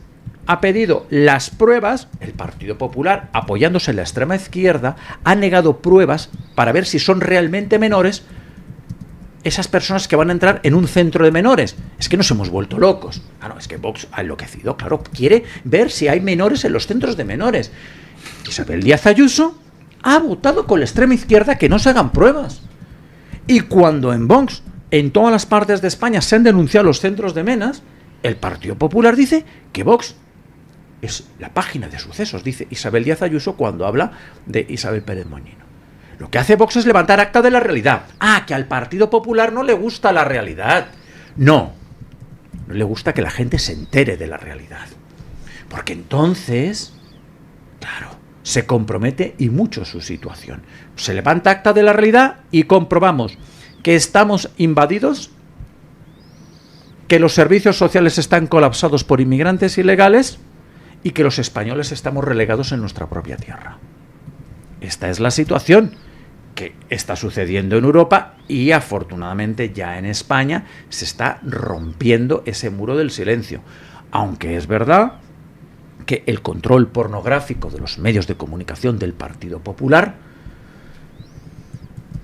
ha pedido las pruebas, el Partido Popular, apoyándose en la extrema izquierda, ha negado pruebas para ver si son realmente menores esas personas que van a entrar en un centro de menores. Es que nos hemos vuelto locos. No, es que Vox ha enloquecido, claro, quiere ver si hay menores en los centros de menores. Isabel Díaz Ayuso ha votado con la extrema izquierda que no se hagan pruebas. Y cuando en Vox, en todas las partes de España, se han denunciado los centros de menas, el Partido Popular dice que Vox es la página de sucesos, dice Isabel Díaz Ayuso cuando habla de Isabel Pérez Moñino. Lo que hace Vox es levantar acta de la realidad. Que al Partido Popular no le gusta la realidad. No le gusta que la gente se entere de la realidad. Porque entonces, claro, se compromete y mucho su situación. Se levanta acta de la realidad y comprobamos que estamos invadidos, que los servicios sociales están colapsados por inmigrantes ilegales y que los españoles estamos relegados en nuestra propia tierra. Esta es la situación que está sucediendo en Europa y afortunadamente ya en España se está rompiendo ese muro del silencio. Aunque es verdad que el control pornográfico de los medios de comunicación del Partido Popular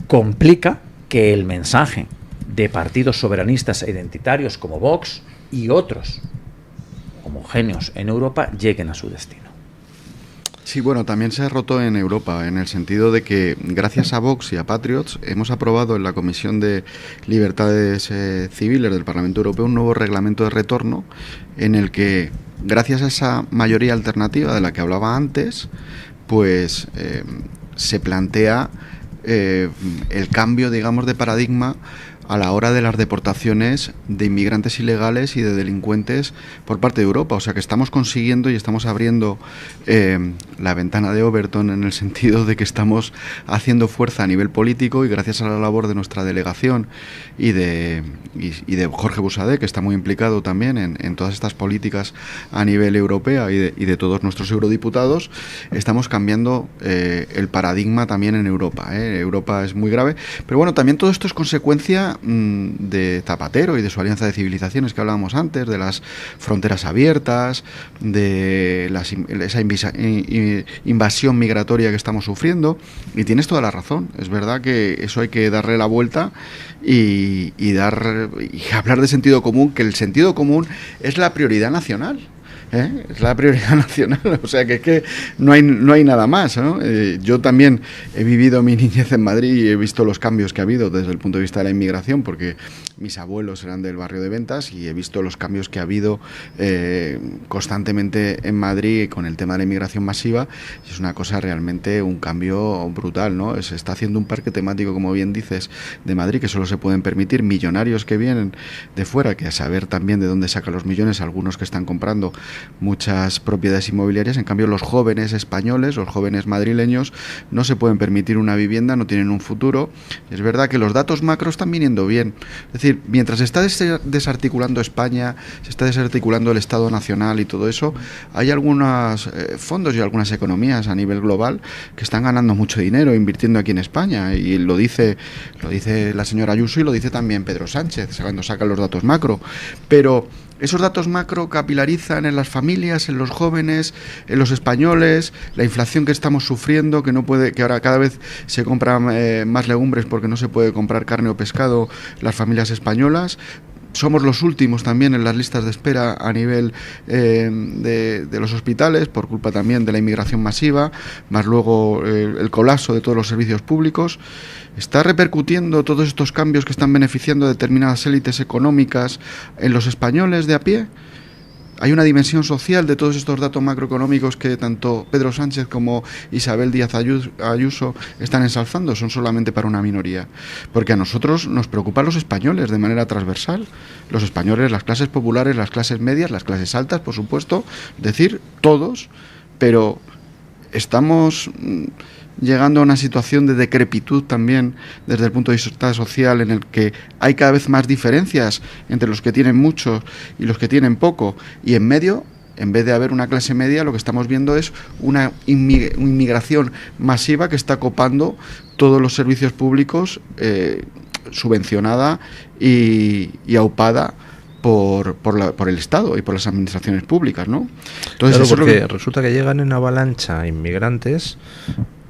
complica que el mensaje de partidos soberanistas e identitarios como Vox y otros homogéneos en Europa lleguen a su destino. Sí, bueno, también se ha roto en Europa, en el sentido de que gracias a Vox y a Patriots hemos aprobado en la Comisión de Libertades Civiles del Parlamento Europeo un nuevo reglamento de retorno en el que, gracias a esa mayoría alternativa de la que hablaba antes, pues se plantea el cambio, digamos, de paradigma a la hora de las deportaciones de inmigrantes ilegales y de delincuentes por parte de Europa. O sea que estamos consiguiendo y estamos abriendo la ventana de Overton, en el sentido de que estamos haciendo fuerza a nivel político, y gracias a la labor de nuestra delegación y de Jorge Busadé, que está muy implicado también en todas estas políticas a nivel europeo, y de todos nuestros eurodiputados, estamos cambiando el paradigma también en Europa. Europa es muy grave, pero bueno, también todo esto es consecuencia de Zapatero y de su alianza de civilizaciones que hablábamos antes, de las fronteras abiertas, de esa invasión migratoria que estamos sufriendo. Y tienes toda la razón, es verdad que eso hay que darle la vuelta y hablar de sentido común, que el sentido común es la prioridad nacional. Es la prioridad nacional, o sea que no hay nada más, ¿no? Yo también he vivido mi niñez en Madrid y he visto los cambios que ha habido desde el punto de vista de la inmigración, porque mis abuelos eran del barrio de Ventas y he visto los cambios que ha habido constantemente en Madrid con el tema de la inmigración masiva. Y es una cosa realmente un cambio brutal, ¿no? Se está haciendo un parque temático, como bien dices, de Madrid, que solo se pueden permitir millonarios que vienen de fuera, que a saber también de dónde sacan los millones, algunos que están comprando muchas propiedades inmobiliarias. En cambio, los jóvenes españoles, los jóvenes madrileños, no se pueden permitir una vivienda, no tienen un futuro. Es verdad que los datos macro están viniendo bien. Es decir, mientras se está desarticulando España, se está desarticulando el Estado Nacional y todo eso, hay algunos fondos y algunas economías a nivel global que están ganando mucho dinero invirtiendo aquí en España, y lo dice la señora Ayuso y lo dice también Pedro Sánchez cuando sacan los datos macro. Pero esos datos macro capilarizan en las familias, en los jóvenes, en los españoles, la inflación que estamos sufriendo, que ahora cada vez se compran más legumbres porque no se puede comprar carne o pescado las familias españolas. Somos los últimos también en las listas de espera a nivel de los hospitales, por culpa también de la inmigración masiva, más luego el colapso de todos los servicios públicos. ¿Está repercutiendo todos estos cambios que están beneficiando a determinadas élites económicas en los españoles de a pie? ¿Hay una dimensión social de todos estos datos macroeconómicos que tanto Pedro Sánchez como Isabel Díaz Ayuso están ensalzando? ¿Son solamente para una minoría? Porque a nosotros nos preocupan los españoles de manera transversal. Los españoles, las clases populares, las clases medias, las clases altas, por supuesto, es decir, todos, pero estamos llegando a una situación de decrepitud también desde el punto de vista social, en el que hay cada vez más diferencias entre los que tienen mucho y los que tienen poco, y en medio, en vez de haber una clase media, lo que estamos viendo es una inmigración masiva que está copando todos los servicios públicos, subvencionada y aupada por el Estado y por las administraciones públicas, ¿no? Entonces, claro, porque resulta que llegan en avalancha inmigrantes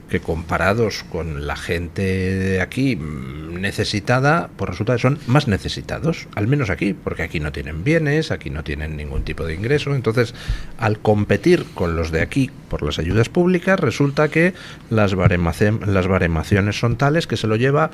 que, comparados con la gente de aquí necesitada, pues resulta que son más necesitados, al menos aquí, porque aquí no tienen bienes, aquí no tienen ningún tipo de ingreso. Entonces, al competir con los de aquí por las ayudas públicas, resulta que las baremaciones son tales que se lo lleva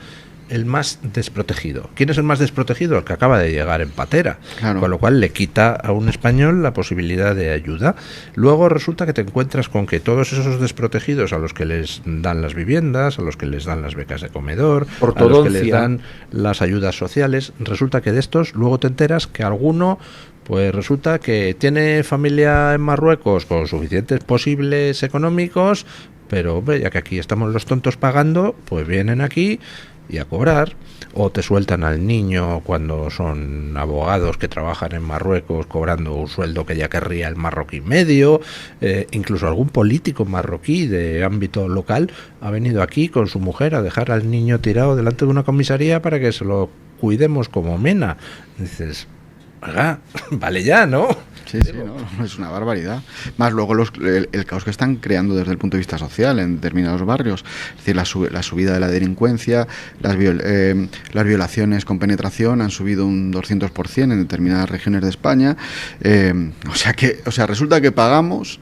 el más desprotegido. ¿Quién es el más desprotegido? El que acaba de llegar en patera. Claro. Con lo cual le quita a un español la posibilidad de ayuda. Luego resulta que te encuentras con que todos esos desprotegidos, a los que les dan las viviendas, a los que les dan las becas de comedor, a los que les dan las ayudas sociales, resulta que de estos luego te enteras que alguno, pues resulta que tiene familia en Marruecos con suficientes posibles económicos, pero hombre, ya que aquí estamos los tontos pagando, pues vienen aquí y a cobrar, o te sueltan al niño cuando son abogados que trabajan en Marruecos cobrando un sueldo que ya querría el marroquí medio. Incluso algún político marroquí de ámbito local ha venido aquí con su mujer a dejar al niño tirado delante de una comisaría para que se lo cuidemos como mena. Dices, oiga, vale ya, ¿no? Sí, no, es una barbaridad. Más luego el caos que están creando desde el punto de vista social en determinados barrios. Es decir, la subida de la delincuencia, las violaciones con penetración han subido un 200% en determinadas regiones de España. O sea, resulta que pagamos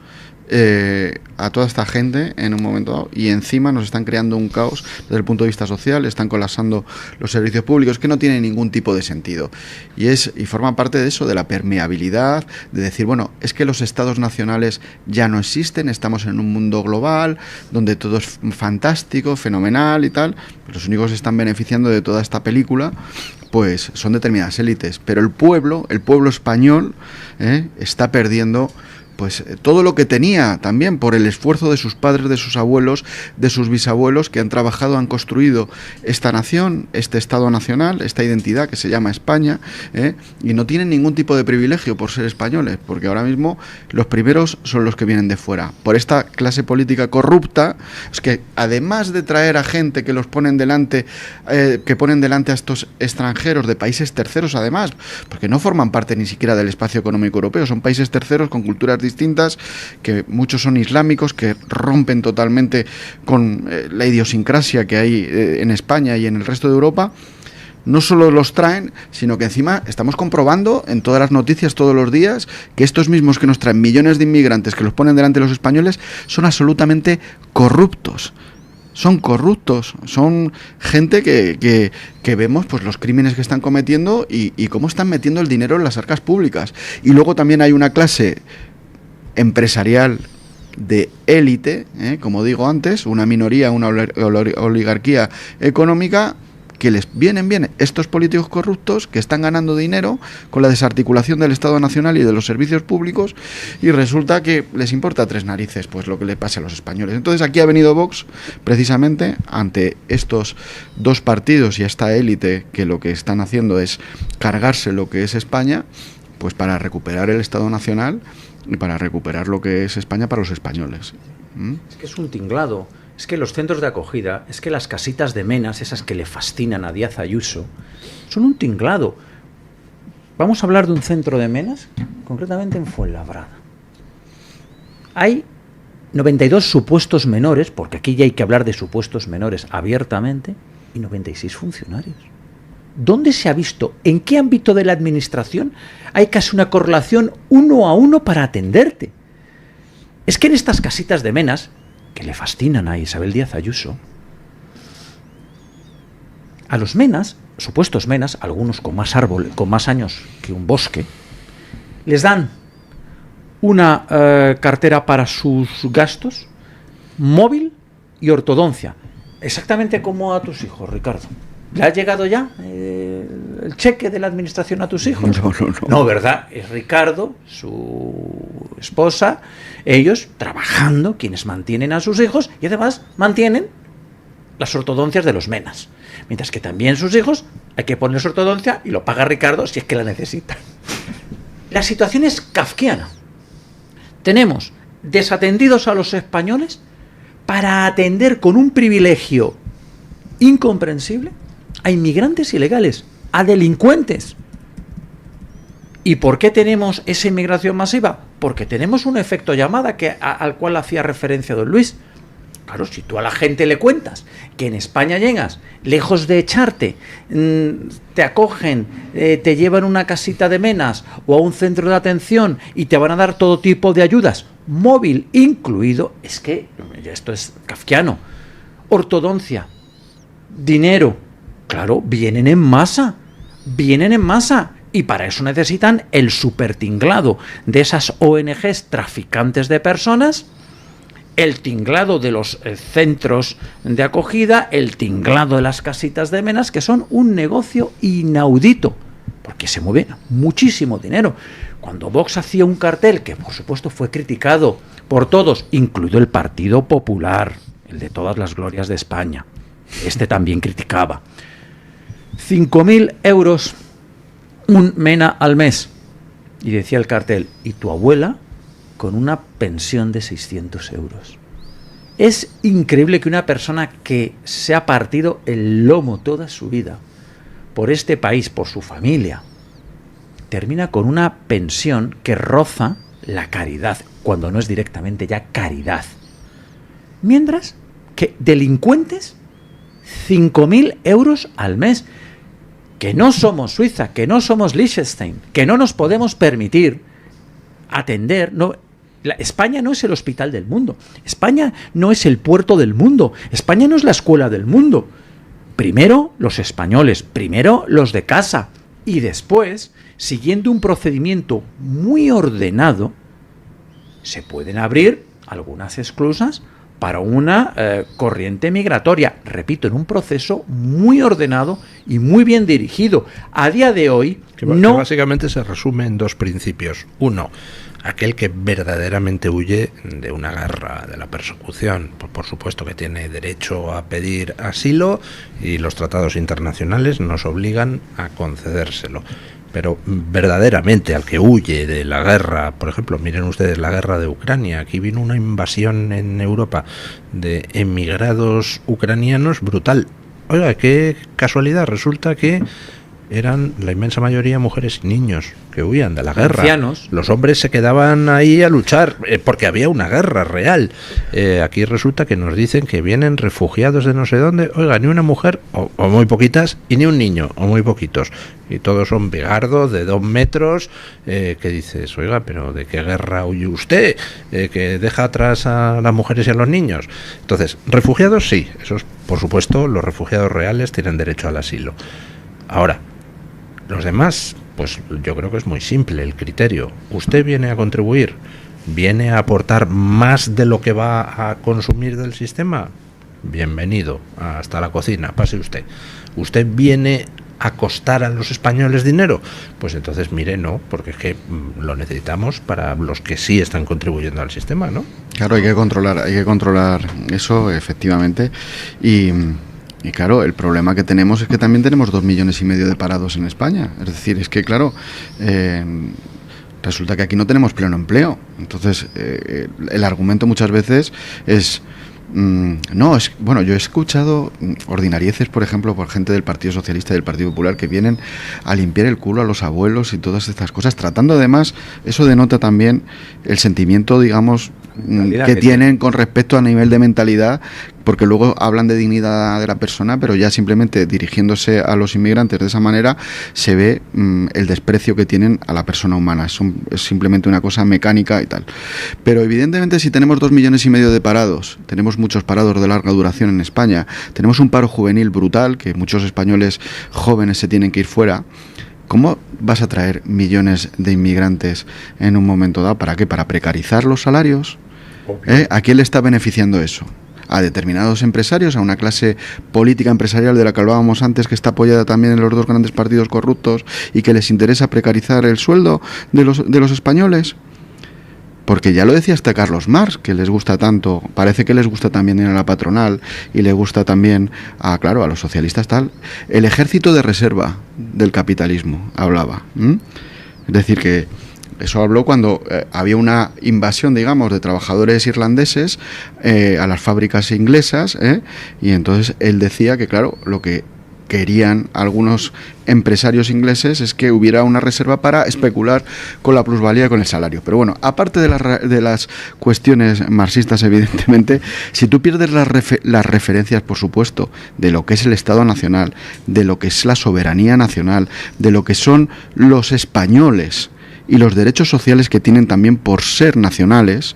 a toda esta gente en un momento dado, y encima nos están creando un caos desde el punto de vista social, están colapsando los servicios públicos, que no tiene ningún tipo de sentido, y forma parte de eso, de la permeabilidad, de decir, bueno, es que los estados nacionales ya no existen, estamos en un mundo global donde todo es fantástico, fenomenal y tal. Los únicos que están beneficiando de toda esta película pues son determinadas élites, pero el pueblo español está perdiendo pues todo lo que tenía también por el esfuerzo de sus padres, de sus abuelos, de sus bisabuelos, que han trabajado, han construido esta nación, este Estado nacional, esta identidad que se llama España, y no tienen ningún tipo de privilegio por ser españoles, porque ahora mismo los primeros son los que vienen de fuera. Por esta clase política corrupta, es que además de traer a gente que los ponen delante, que ponen delante a estos extranjeros de países terceros, además, porque no forman parte ni siquiera del espacio económico europeo, son países terceros con culturas distintas, que muchos son islámicos, que rompen totalmente con la idiosincrasia que hay en España y en el resto de Europa. no solo los traen, sino que encima estamos comprobando en todas las noticias todos los días que estos mismos que nos traen millones de inmigrantes que los ponen delante de los españoles son absolutamente corruptos. Son corruptos, son gente que vemos pues los crímenes que están cometiendo y cómo están metiendo el dinero en las arcas públicas. Y luego también hay una clase empresarial de élite, como digo antes, una minoría, una oligarquía económica que les vienen bien estos políticos corruptos que están ganando dinero con la desarticulación del Estado Nacional y de los servicios públicos, y resulta que les importa tres narices pues lo que le pase a los españoles. Entonces aquí ha venido Vox precisamente ante estos dos partidos y esta élite que lo que están haciendo es cargarse lo que es España, pues para recuperar el Estado Nacional y para recuperar lo que es España para los españoles. Es que es un tinglado. Es que los centros de acogida, es que las casitas de menas, esas que le fascinan a Díaz Ayuso, son un tinglado. Vamos a hablar de un centro de menas, concretamente en Fuenlabrada. Hay 92 supuestos menores, porque aquí ya hay que hablar de supuestos menores abiertamente, y 96 funcionarios. ¿Dónde se ha visto? ¿En qué ámbito de la administración hay casi una correlación 1 a 1 para atenderte? Es que en estas casitas de menas, que le fascinan a Isabel Díaz Ayuso, a los menas, supuestos menas, algunos con más árbol, con más años que un bosque, les dan una cartera para sus gastos, móvil y ortodoncia, exactamente como a tus hijos, Ricardo. ¿Le ha llegado ya el cheque de la administración a tus hijos? No. No, ¿verdad? Es Ricardo, su esposa, ellos trabajando, quienes mantienen a sus hijos y además mantienen las ortodoncias de los menas. Mientras que también sus hijos hay que ponerles ortodoncia y lo paga Ricardo si es que la necesitan. La situación es kafkiana. Tenemos desatendidos a los españoles para atender con un privilegio incomprensible a inmigrantes ilegales, a delincuentes. ¿Y por qué tenemos esa inmigración masiva? Porque tenemos un efecto llamada al cual hacía referencia don Luis. Claro, si tú a la gente le cuentas que en España llegas, lejos de echarte, te acogen, te llevan a una casita de menas o a un centro de atención y te van a dar todo tipo de ayudas, móvil incluido, es que esto es kafkiano. Ortodoncia, dinero, claro, vienen en masa, y para eso necesitan el supertinglado de esas ONGs traficantes de personas, el tinglado de los centros de acogida, el tinglado de las casitas de menas, que son un negocio inaudito, porque se mueve muchísimo dinero. Cuando Vox hacía un cartel, que por supuesto fue criticado por todos, incluido el Partido Popular, el de todas las glorias de España, este también criticaba, 5.000 euros un mena al mes, y decía el cartel, y tu abuela con una pensión de 600 euros. Es increíble que una persona que se ha partido el lomo toda su vida por este país, por su familia, termina con una pensión que roza la caridad, cuando no es directamente ya caridad. Mientras que delincuentes, 5.000 euros al mes. Que no somos Suiza, que no somos Liechtenstein, que no nos podemos permitir atender. No, España no es el hospital del mundo, España no es el puerto del mundo, España no es la escuela del mundo. Primero los españoles, primero los de casa, y después, siguiendo un procedimiento muy ordenado, se pueden abrir algunas esclusas para una corriente migratoria, repito, en un proceso muy ordenado y muy bien dirigido. A día de hoy, que básicamente se resume en dos principios. Uno, aquel que verdaderamente huye de una guerra, de la persecución, por supuesto que tiene derecho a pedir asilo y los tratados internacionales nos obligan a concedérselo. Pero verdaderamente al que huye de la guerra, por ejemplo, miren ustedes la guerra de Ucrania, aquí vino una invasión en Europa de emigrados ucranianos brutal. Oiga, qué casualidad, resulta que eran la inmensa mayoría mujeres y niños que huían de la guerra. Ancianos. Los hombres se quedaban ahí a luchar porque había una guerra real. Aquí resulta que nos dicen que vienen refugiados de no sé dónde. Oiga, ni una mujer, o muy poquitas, y ni un niño, o muy poquitos. Y todos son bigardos de 2 metros, que dices, oiga, pero ¿de qué guerra huye usted? Que deja atrás a las mujeres y a los niños. Entonces, refugiados sí, esos, por supuesto, los refugiados reales tienen derecho al asilo. Ahora, los demás, pues yo creo que es muy simple el criterio. Usted viene a contribuir, viene a aportar más de lo que va a consumir del sistema. Bienvenido hasta la cocina, pase usted. Usted viene a costar a los españoles dinero, pues entonces mire, no, porque es que lo necesitamos para los que sí están contribuyendo al sistema, ¿no? Claro, hay que controlar eso, efectivamente, y claro, el problema que tenemos es que también tenemos 2,5 millones de parados en España. Es decir, es que claro, resulta que aquí no tenemos pleno empleo. Entonces, el argumento muchas veces es... no, bueno, yo he escuchado ordinarieces, por ejemplo, por gente del Partido Socialista y del Partido Popular que vienen a limpiar el culo a los abuelos y todas estas cosas, tratando además, eso denota también el sentimiento, digamos, que tienen con respecto a nivel de mentalidad, porque luego hablan de dignidad de la persona, pero ya simplemente dirigiéndose a los inmigrantes de esa manera se ve el desprecio que tienen a la persona humana. Es simplemente una cosa mecánica y tal. Pero evidentemente, si tenemos 2,5 millones de parados, tenemos muchos parados de larga duración en España, tenemos un paro juvenil brutal, que muchos españoles jóvenes se tienen que ir fuera. ¿Cómo vas a traer millones de inmigrantes en un momento dado? ¿Para qué? ¿Para precarizar los salarios? ¿A quién le está beneficiando eso? A determinados empresarios, a una clase política empresarial de la que hablábamos antes, que está apoyada también en los 2 grandes partidos corruptos y que les interesa precarizar el sueldo de los españoles. Porque ya lo decía hasta Carlos Marx, que les gusta tanto, parece que les gusta también a la patronal y le gusta también a los socialistas tal. El ejército de reserva del capitalismo hablaba. Es decir, que eso habló cuando había una invasión, digamos, de trabajadores irlandeses a las fábricas inglesas, y entonces él decía que, claro, lo que querían algunos empresarios ingleses es que hubiera una reserva para especular con la plusvalía y con el salario. Pero bueno, aparte de las cuestiones marxistas, evidentemente, si tú pierdes las referencias, por supuesto, de lo que es el Estado Nacional, de lo que es la soberanía nacional, de lo que son los españoles y los derechos sociales que tienen también por ser nacionales,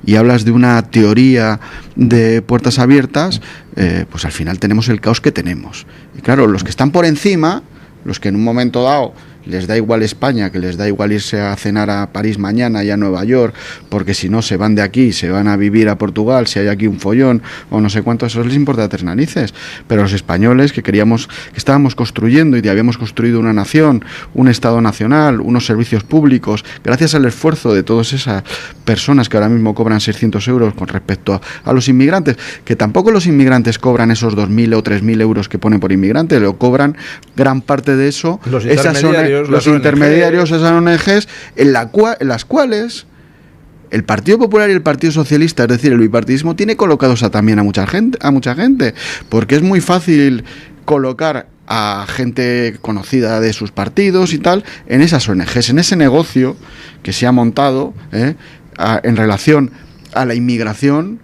y hablas de una teoría de puertas abiertas, pues al final tenemos el caos que tenemos. Y claro, los que están por encima, los que en un momento dado les da igual España, que les da igual irse a cenar a París mañana y a Nueva York, porque si no se van de aquí, se van a vivir a Portugal, si hay aquí un follón o no sé cuánto, eso les importa 3 narices. Pero los españoles que estábamos construyendo y habíamos construido una nación, un Estado nacional, unos servicios públicos, gracias al esfuerzo de todas esas personas que ahora mismo cobran 600 euros con respecto a los inmigrantes, que tampoco los inmigrantes cobran esos 2.000 o 3.000 euros que ponen por inmigrante, lo cobran gran parte de eso los intermediarios, esas ONGs, en las cuales el Partido Popular y el Partido Socialista, es decir, el bipartidismo, tiene colocados también a mucha gente, porque es muy fácil colocar a gente conocida de sus partidos y tal en esas ONGs, en ese negocio que se ha montado en relación a la inmigración,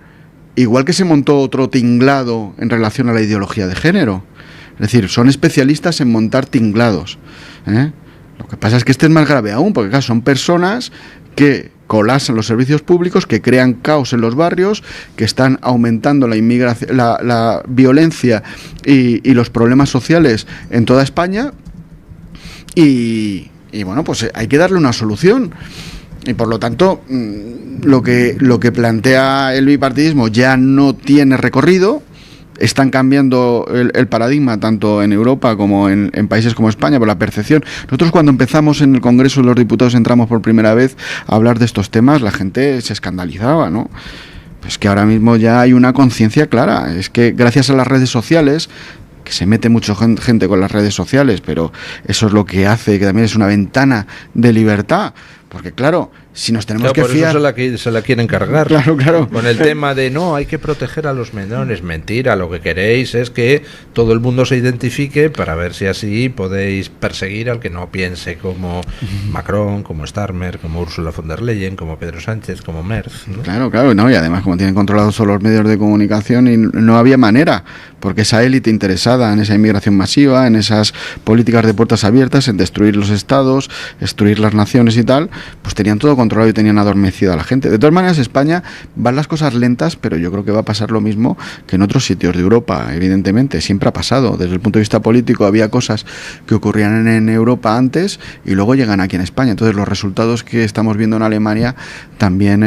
igual que se montó otro tinglado en relación a la ideología de género. Es decir, son especialistas en montar tinglados. Lo que pasa es que este es más grave aún, porque claro, son personas que colapsan los servicios públicos, que crean caos en los barrios, que están aumentando la inmigración, la violencia y los problemas sociales en toda España. Y bueno, pues hay que darle una solución. Y por lo tanto, lo que plantea el bipartidismo ya no tiene recorrido. Están cambiando el paradigma tanto en Europa como en países como España por la percepción. Nosotros cuando empezamos en el Congreso de los Diputados, entramos por primera vez a hablar de estos temas, la gente se escandalizaba, ¿no? Pues que ahora mismo ya hay una conciencia clara. Es que gracias a las redes sociales, que se mete mucha gente con las redes sociales, pero eso es lo que hace que también es una ventana de libertad, Porque claro, si nos tenemos que por fiar... eso se la quieren cargar. Claro. Con el tema de no, hay que proteger a los menores. Mentira, lo que queréis es que todo el mundo se identifique para ver si así podéis perseguir al que no piense como Macron, como Starmer, como Ursula von der Leyen, como Pedro Sánchez, como Merz, ¿no? Claro, no, y además como tienen controlados solo los medios de comunicación y no había manera, porque esa élite interesada en esa inmigración masiva, en esas políticas de puertas abiertas, en destruir los estados, destruir las naciones y tal, pues tenían todo controlado y tenían adormecida a la gente. De todas maneras, España van las cosas lentas, pero yo creo que va a pasar lo mismo que en otros sitios de Europa, evidentemente, siempre ha pasado. Desde el punto de vista político había cosas que ocurrían en Europa antes y luego llegan aquí en España. Entonces los resultados que estamos viendo en Alemania también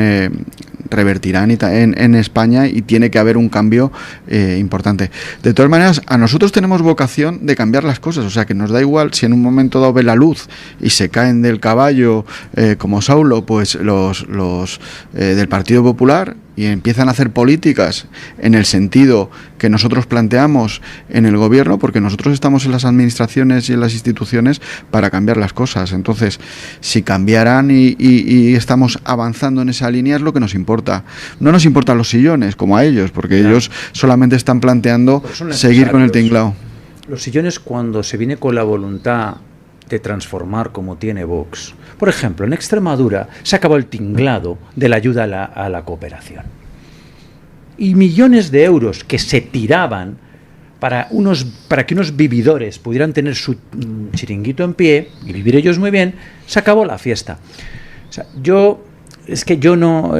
revertirán en España y tiene que haber un cambio importante. De todas maneras, a nosotros tenemos vocación de cambiar las cosas, o sea que nos da igual si en un momento dado ve la luz y se caen del caballo como Saulo, pues los del Partido Popular, y empiezan a hacer políticas en el sentido que nosotros planteamos en el gobierno, porque nosotros estamos en las administraciones y en las instituciones para cambiar las cosas. Entonces, si cambiaran y estamos avanzando en esa línea, es lo que nos importa. No nos importan los sillones como a ellos, porque ellos solamente están planteando seguir con el tinglao. Los sillones, cuando se viene con la voluntad de transformar como tiene Vox. Por ejemplo, en Extremadura se acabó el tinglado de la ayuda a la cooperación. Y millones de euros que se tiraban para que unos vividores pudieran tener su chiringuito en pie y vivir ellos muy bien, se acabó la fiesta. O sea, yo no,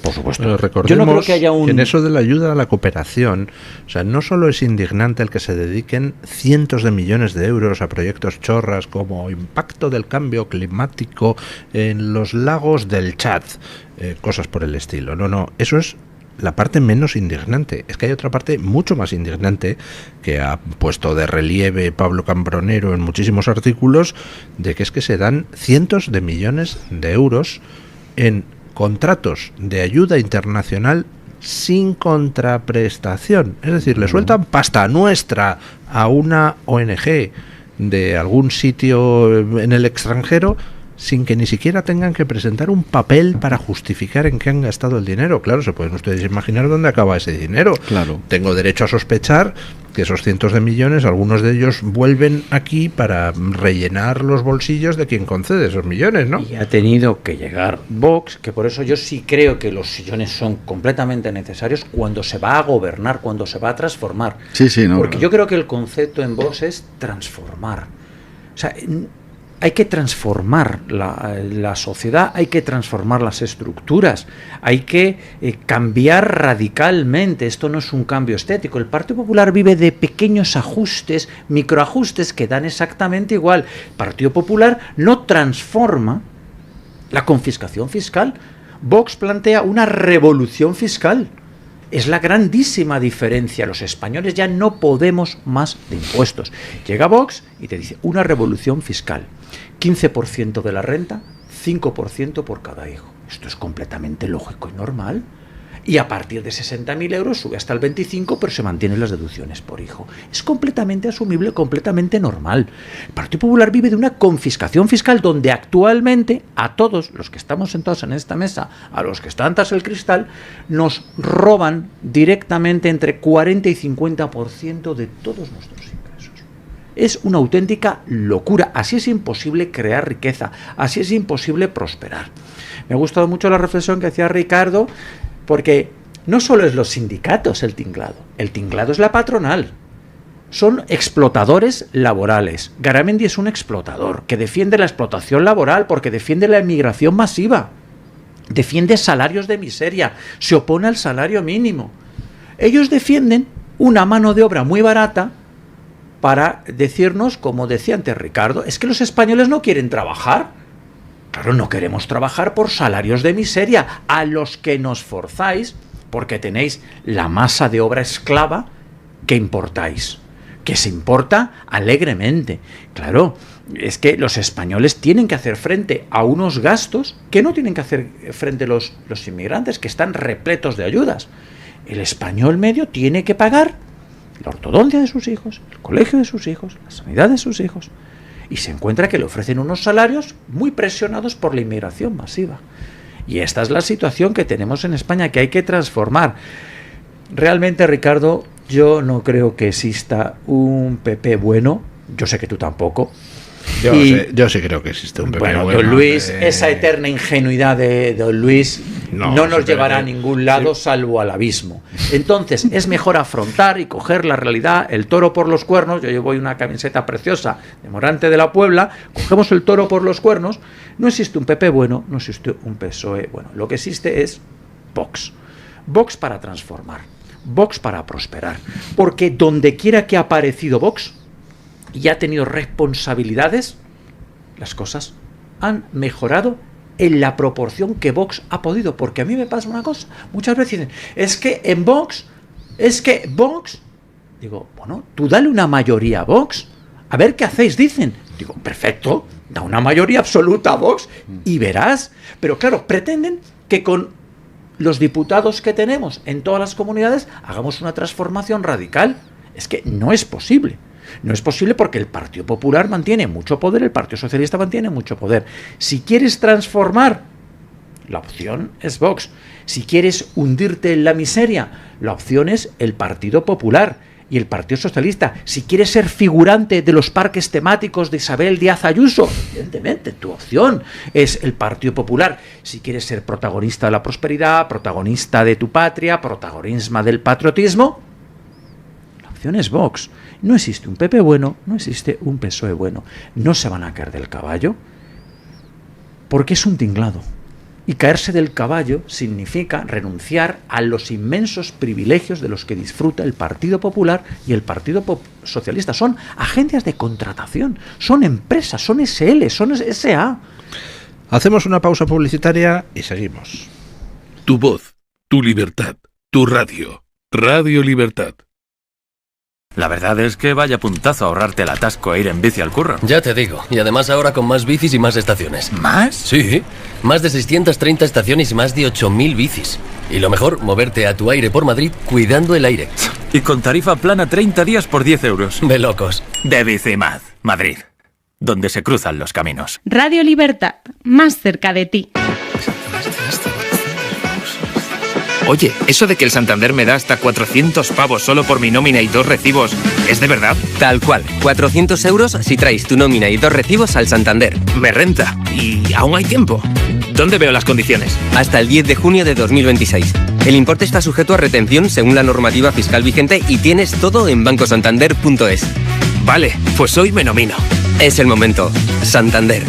por supuesto, pero recordemos, yo no creo que haya en eso de la ayuda a la cooperación, o sea, no solo es indignante el que se dediquen cientos de millones de euros a proyectos chorras como impacto del cambio climático en los lagos del Chad, cosas por el estilo. No, eso es la parte menos indignante. Es que hay otra parte mucho más indignante que ha puesto de relieve Pablo Cambronero en muchísimos artículos, de que es que se dan cientos de millones de euros en contratos de ayuda internacional sin contraprestación. Es decir, le sueltan pasta nuestra a una ONG de algún sitio en el extranjero sin que ni siquiera tengan que presentar un papel para justificar en qué han gastado el dinero. Claro, se pueden ustedes imaginar dónde acaba ese dinero. Claro. Tengo derecho a sospechar que esos cientos de millones, algunos de ellos vuelven aquí para rellenar los bolsillos de quien concede esos millones, ¿no? Y ha tenido que llegar Vox, que por eso yo sí creo que los sillones son completamente necesarios cuando se va a gobernar, cuando se va a transformar. Sí, no. Porque yo creo que el concepto en Vox es transformar. O sea, hay que transformar la sociedad, hay que transformar las estructuras, hay que cambiar radicalmente. Esto no es un cambio estético. El Partido Popular vive de pequeños ajustes, microajustes que dan exactamente igual. El Partido Popular no transforma la confiscación fiscal. Vox plantea una revolución fiscal. Es la grandísima diferencia. Los españoles ya no podemos más de impuestos. Llega Vox y te dice una revolución fiscal. 15% de la renta, 5% por cada hijo. Esto es completamente lógico y normal. Y a partir de 60.000 euros sube hasta el 25%, pero se mantienen las deducciones por hijo. Es completamente asumible, completamente normal. El Partido Popular vive de una confiscación fiscal donde actualmente a todos los que estamos sentados en esta mesa, a los que están tras el cristal, nos roban directamente entre 40 y 50% de todos nuestros ingresos. Es una auténtica locura. Así es imposible crear riqueza, así es imposible prosperar. Me ha gustado mucho la reflexión que hacía Ricardo, porque no solo es los sindicatos el tinglado es la patronal. Son explotadores laborales. Garamendi es un explotador que defiende la explotación laboral porque defiende la inmigración masiva, defiende salarios de miseria, se opone al salario mínimo. Ellos defienden una mano de obra muy barata para decirnos, como decía antes Ricardo, es que los españoles no quieren trabajar. Claro, no queremos trabajar por salarios de miseria a los que nos forzáis porque tenéis la masa de obra esclava que importáis, que se importa alegremente. Claro, es que los españoles tienen que hacer frente a unos gastos que no tienen que hacer frente los inmigrantes, que están repletos de ayudas. El español medio tiene que pagar la ortodoncia de sus hijos, el colegio de sus hijos, la sanidad de sus hijos. y se encuentra que le ofrecen unos salarios muy presionados por la inmigración masiva. Y esta es la situación que tenemos en España, que hay que transformar. Realmente, Ricardo, yo no creo que exista un PP bueno. Yo sé que tú tampoco. Yo sí creo que existe un PP bueno. Don Luis, esa eterna ingenuidad de Don Luis no nos llevará a ningún lado salvo al abismo. Entonces, es mejor afrontar y coger la realidad, el toro por los cuernos. Yo llevo una camiseta preciosa de Morante de la Puebla. Cogemos el toro por los cuernos. No existe un PP bueno, no existe un PSOE bueno. Lo que existe es Vox. Vox para transformar. Vox para prosperar. Porque donde quiera que ha aparecido Vox y ha tenido responsabilidades, las cosas han mejorado en la proporción que Vox ha podido. Porque a mí me pasa una cosa, muchas veces dicen, es que Vox, digo, bueno, tú dale una mayoría a Vox, a ver qué hacéis, dicen. Digo, perfecto, da una mayoría absoluta a Vox y verás. Pero claro, pretenden que con los diputados que tenemos en todas las comunidades hagamos una transformación radical. Es que no es posible. No es posible porque el Partido Popular mantiene mucho poder, el Partido Socialista mantiene mucho poder. Si quieres transformar, la opción es Vox. Si quieres hundirte en la miseria, la opción es el Partido Popular y el Partido Socialista. Si quieres ser figurante de los parques temáticos de Isabel Díaz Ayuso, evidentemente tu opción es el Partido Popular. Si quieres ser protagonista de la prosperidad, protagonista de tu patria, protagonismo del patriotismo, la opción es Vox. No existe un PP bueno, no existe un PSOE bueno. No se van a caer del caballo porque es un tinglado. Y caerse del caballo significa renunciar a los inmensos privilegios de los que disfruta el Partido Popular y el Partido Socialista. Son agencias de contratación, son empresas, son SL, son SA. Hacemos una pausa publicitaria y seguimos. Tu voz, tu libertad, tu radio. Radio Libertad. La verdad es que vaya puntazo ahorrarte el atasco e ir en bici al curro. Ya te digo, y además ahora con más bicis y más estaciones. ¿Más? Sí, más de 630 estaciones y más de 8.000 bicis. Y lo mejor, moverte a tu aire por Madrid cuidando el aire. Y con tarifa plana 30 días por 10 euros. De locos. De Bicimad, Madrid, donde se cruzan los caminos. Radio Libertad, más cerca de ti. Oye, ¿eso de que el Santander me da hasta 400 pavos solo por mi nómina y 2 recibos, es de verdad? Tal cual, 400 euros si traes tu nómina y 2 recibos al Santander. Me renta. ¿Y aún hay tiempo? ¿Dónde veo las condiciones? Hasta el 10 de junio de 2026. El importe está sujeto a retención según la normativa fiscal vigente y tienes todo en bancosantander.es. Vale, pues hoy me nomino. Es el momento. Santander.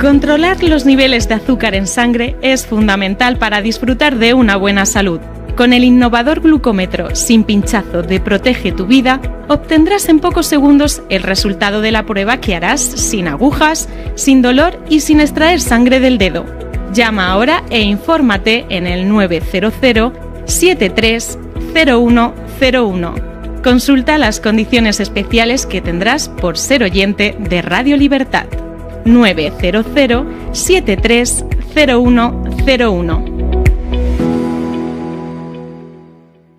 Controlar los niveles de azúcar en sangre es fundamental para disfrutar de una buena salud. Con el innovador glucómetro sin pinchazo de Protege tu Vida, obtendrás en pocos segundos el resultado de la prueba que harás sin agujas, sin dolor y sin extraer sangre del dedo. Llama ahora e infórmate en el 900 73 0101. Consulta las condiciones especiales que tendrás por ser oyente de Radio Libertad. 900 73 0101.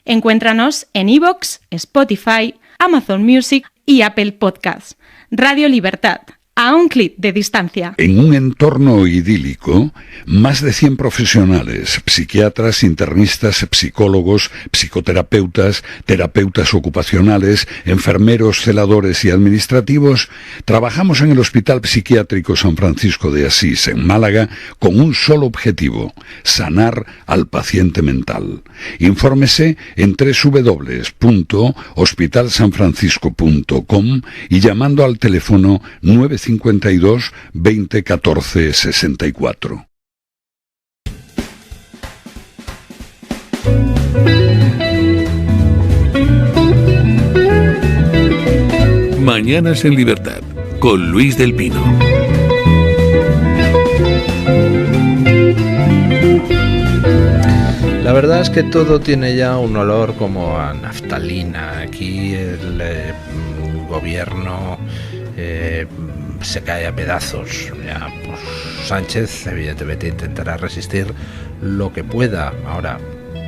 Encuéntranos en iVoox, Spotify, Amazon Music y Apple Podcasts. Radio Libertad, a un clic de distancia. En un entorno idílico, más de 100 profesionales, psiquiatras, internistas, psicólogos, psicoterapeutas, terapeutas ocupacionales, enfermeros, celadores y administrativos, trabajamos en el Hospital Psiquiátrico San Francisco de Asís, en Málaga, con un solo objetivo: sanar al paciente mental. Infórmese en www.hospitalsanfrancisco.com y llamando al teléfono 952 20 14 64. Mañanas en Libertad, con Luis del Pino. La verdad es que todo tiene ya un olor como a naftalina. Aquí el gobierno se cae a pedazos. Ya, pues, Sánchez evidentemente intentará resistir lo que pueda. Ahora,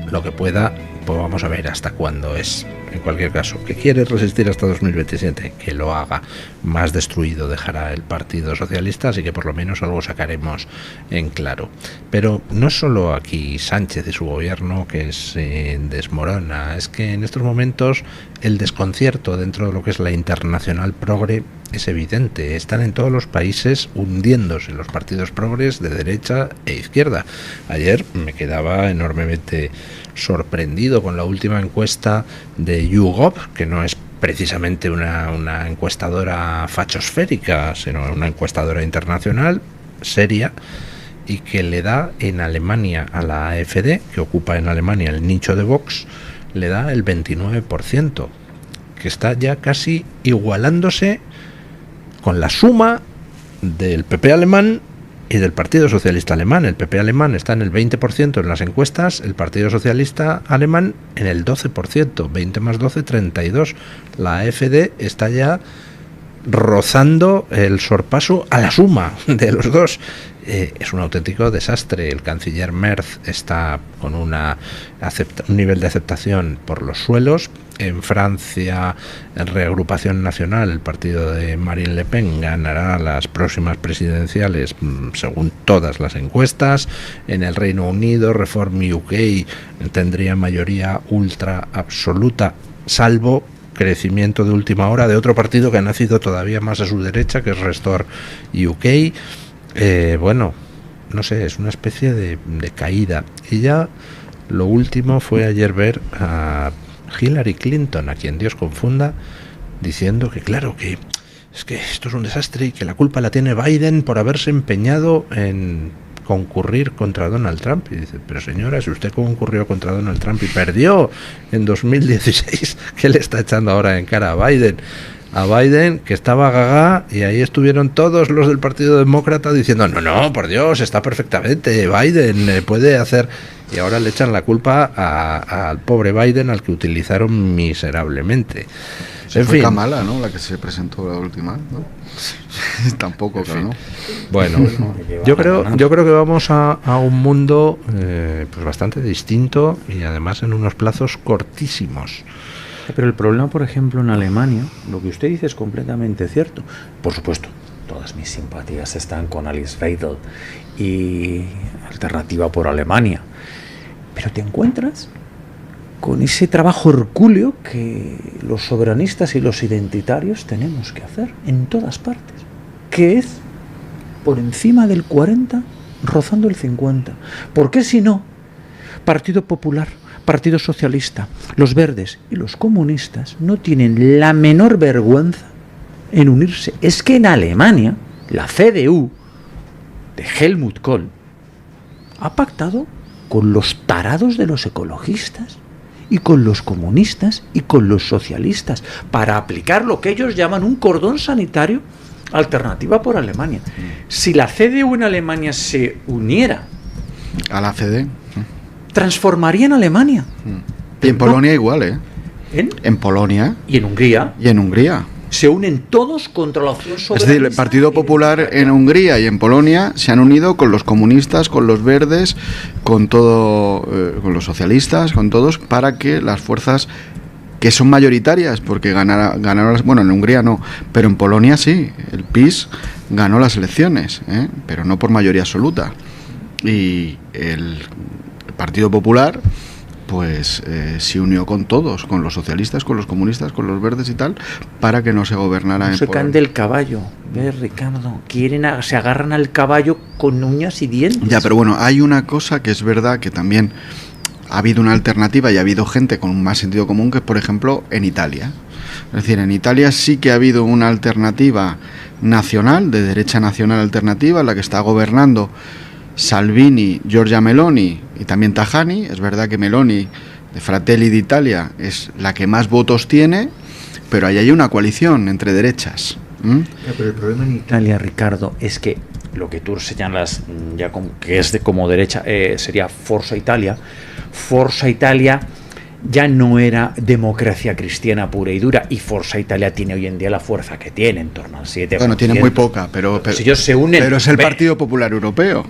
lo que pueda pues vamos a ver hasta cuándo es. En cualquier caso, que quiere resistir hasta 2027, que lo haga. Más destruido dejará el Partido Socialista, así que por lo menos algo sacaremos en claro. Pero no es solo aquí Sánchez y su gobierno que se desmorona, es que en estos momentos el desconcierto dentro de lo que es la internacional progre es evidente. Están en todos los países hundiéndose los partidos progres de derecha e izquierda. Ayer me quedaba enormemente sorprendido con la última encuesta de YouGov, que no es precisamente una encuestadora fachosférica, sino una encuestadora internacional seria, y que le da en Alemania a la AfD, que ocupa en Alemania el nicho de Vox, le da el 29%, que está ya casi igualándose con la suma del PP alemán y del Partido Socialista Alemán. El PP alemán está en el 20% en las encuestas, el Partido Socialista Alemán en el 12%, 20 más 12, 32. La AfD está ya rozando el sorpaso a la suma de los dos. Es un auténtico desastre. El canciller Merz está con un nivel de aceptación por los suelos. En Francia, en Reagrupación Nacional, el partido de Marine Le Pen ganará las próximas presidenciales según todas las encuestas. En el Reino Unido, Reform UK tendría mayoría ultra absoluta, salvo crecimiento de última hora de otro partido que ha nacido todavía más a su derecha, que es Restore UK. Bueno, no sé, es una especie de caída. Y ya lo último fue ayer ver a Hillary Clinton, a quien Dios confunda, diciendo que claro, que es que esto es un desastre y que la culpa la tiene Biden por haberse empeñado en concurrir contra Donald Trump. Y dice, pero señora, si usted concurrió contra Donald Trump y perdió en 2016, ¿qué le está echando ahora en cara a Biden? A Biden, que estaba gaga, y ahí estuvieron todos los del Partido Demócrata diciendo, no, por Dios, está perfectamente, Biden puede hacer... Y ahora le echan la culpa al pobre Biden, al que utilizaron miserablemente. En fin, Kamala, ¿no? La que se presentó la última, ¿no? Tampoco, claro, ¿no? Bueno, yo creo que vamos a un mundo pues bastante distinto y además en unos plazos cortísimos. Pero el problema, por ejemplo, en Alemania, lo que usted dice es completamente cierto. Por supuesto, todas mis simpatías están con Alice Weidel y Alternativa por Alemania. Pero te encuentras con ese trabajo hercúleo que los soberanistas y los identitarios tenemos que hacer en todas partes, que es por encima del 40, rozando el 50. ¿Por qué si no? Partido Popular, Partido Socialista, los verdes y los comunistas no tienen la menor vergüenza en unirse. Es que en Alemania la CDU de Helmut Kohl ha pactado con los tarados de los ecologistas y con los comunistas y con los socialistas para aplicar lo que ellos llaman un cordón sanitario, Alternativa por Alemania. Si la CDU en Alemania se uniera a la CD, transformaría en Alemania. Y en Polonia igual, ¿eh? En Polonia. Y en Hungría. Y en Hungría. Se unen todos contra la opción soberanista. Es decir, el Partido Popular en Hungría y en Polonia se han unido con los comunistas, con los verdes, con todo, con los socialistas, con todos, para que las fuerzas que son mayoritarias, porque ganaron, bueno, en Hungría no, pero en Polonia sí, el PiS ganó las elecciones, pero no por mayoría absoluta. Y el Partido Popular pues se unió con todos, con los socialistas, con los comunistas, con los verdes y tal, para que no se gobernara en se caen del caballo, ¿ves, Ricardo? Se agarran al caballo con uñas y dientes. Ya, pero bueno, hay una cosa que es verdad, que también ha habido una alternativa y ha habido gente con más sentido común, que es, por ejemplo, en Italia. Es decir, en Italia sí que ha habido una alternativa nacional, de derecha nacional alternativa, en la que está gobernando Salvini, Giorgia Meloni y también Tajani. Es verdad que Meloni, de Fratelli d'Italia, es la que más votos tiene, pero ahí hay una coalición entre derechas. Pero el problema en Italia, Ricardo, es que lo que tú señalas ya que es de como derecha sería Forza Italia. Forza Italia ya no era democracia cristiana pura y dura, y Forza Italia tiene hoy en día la fuerza que tiene, en torno al 7%. Bueno, tiene muy poca, pero si ellos se unen, pero es el Partido Popular Europeo.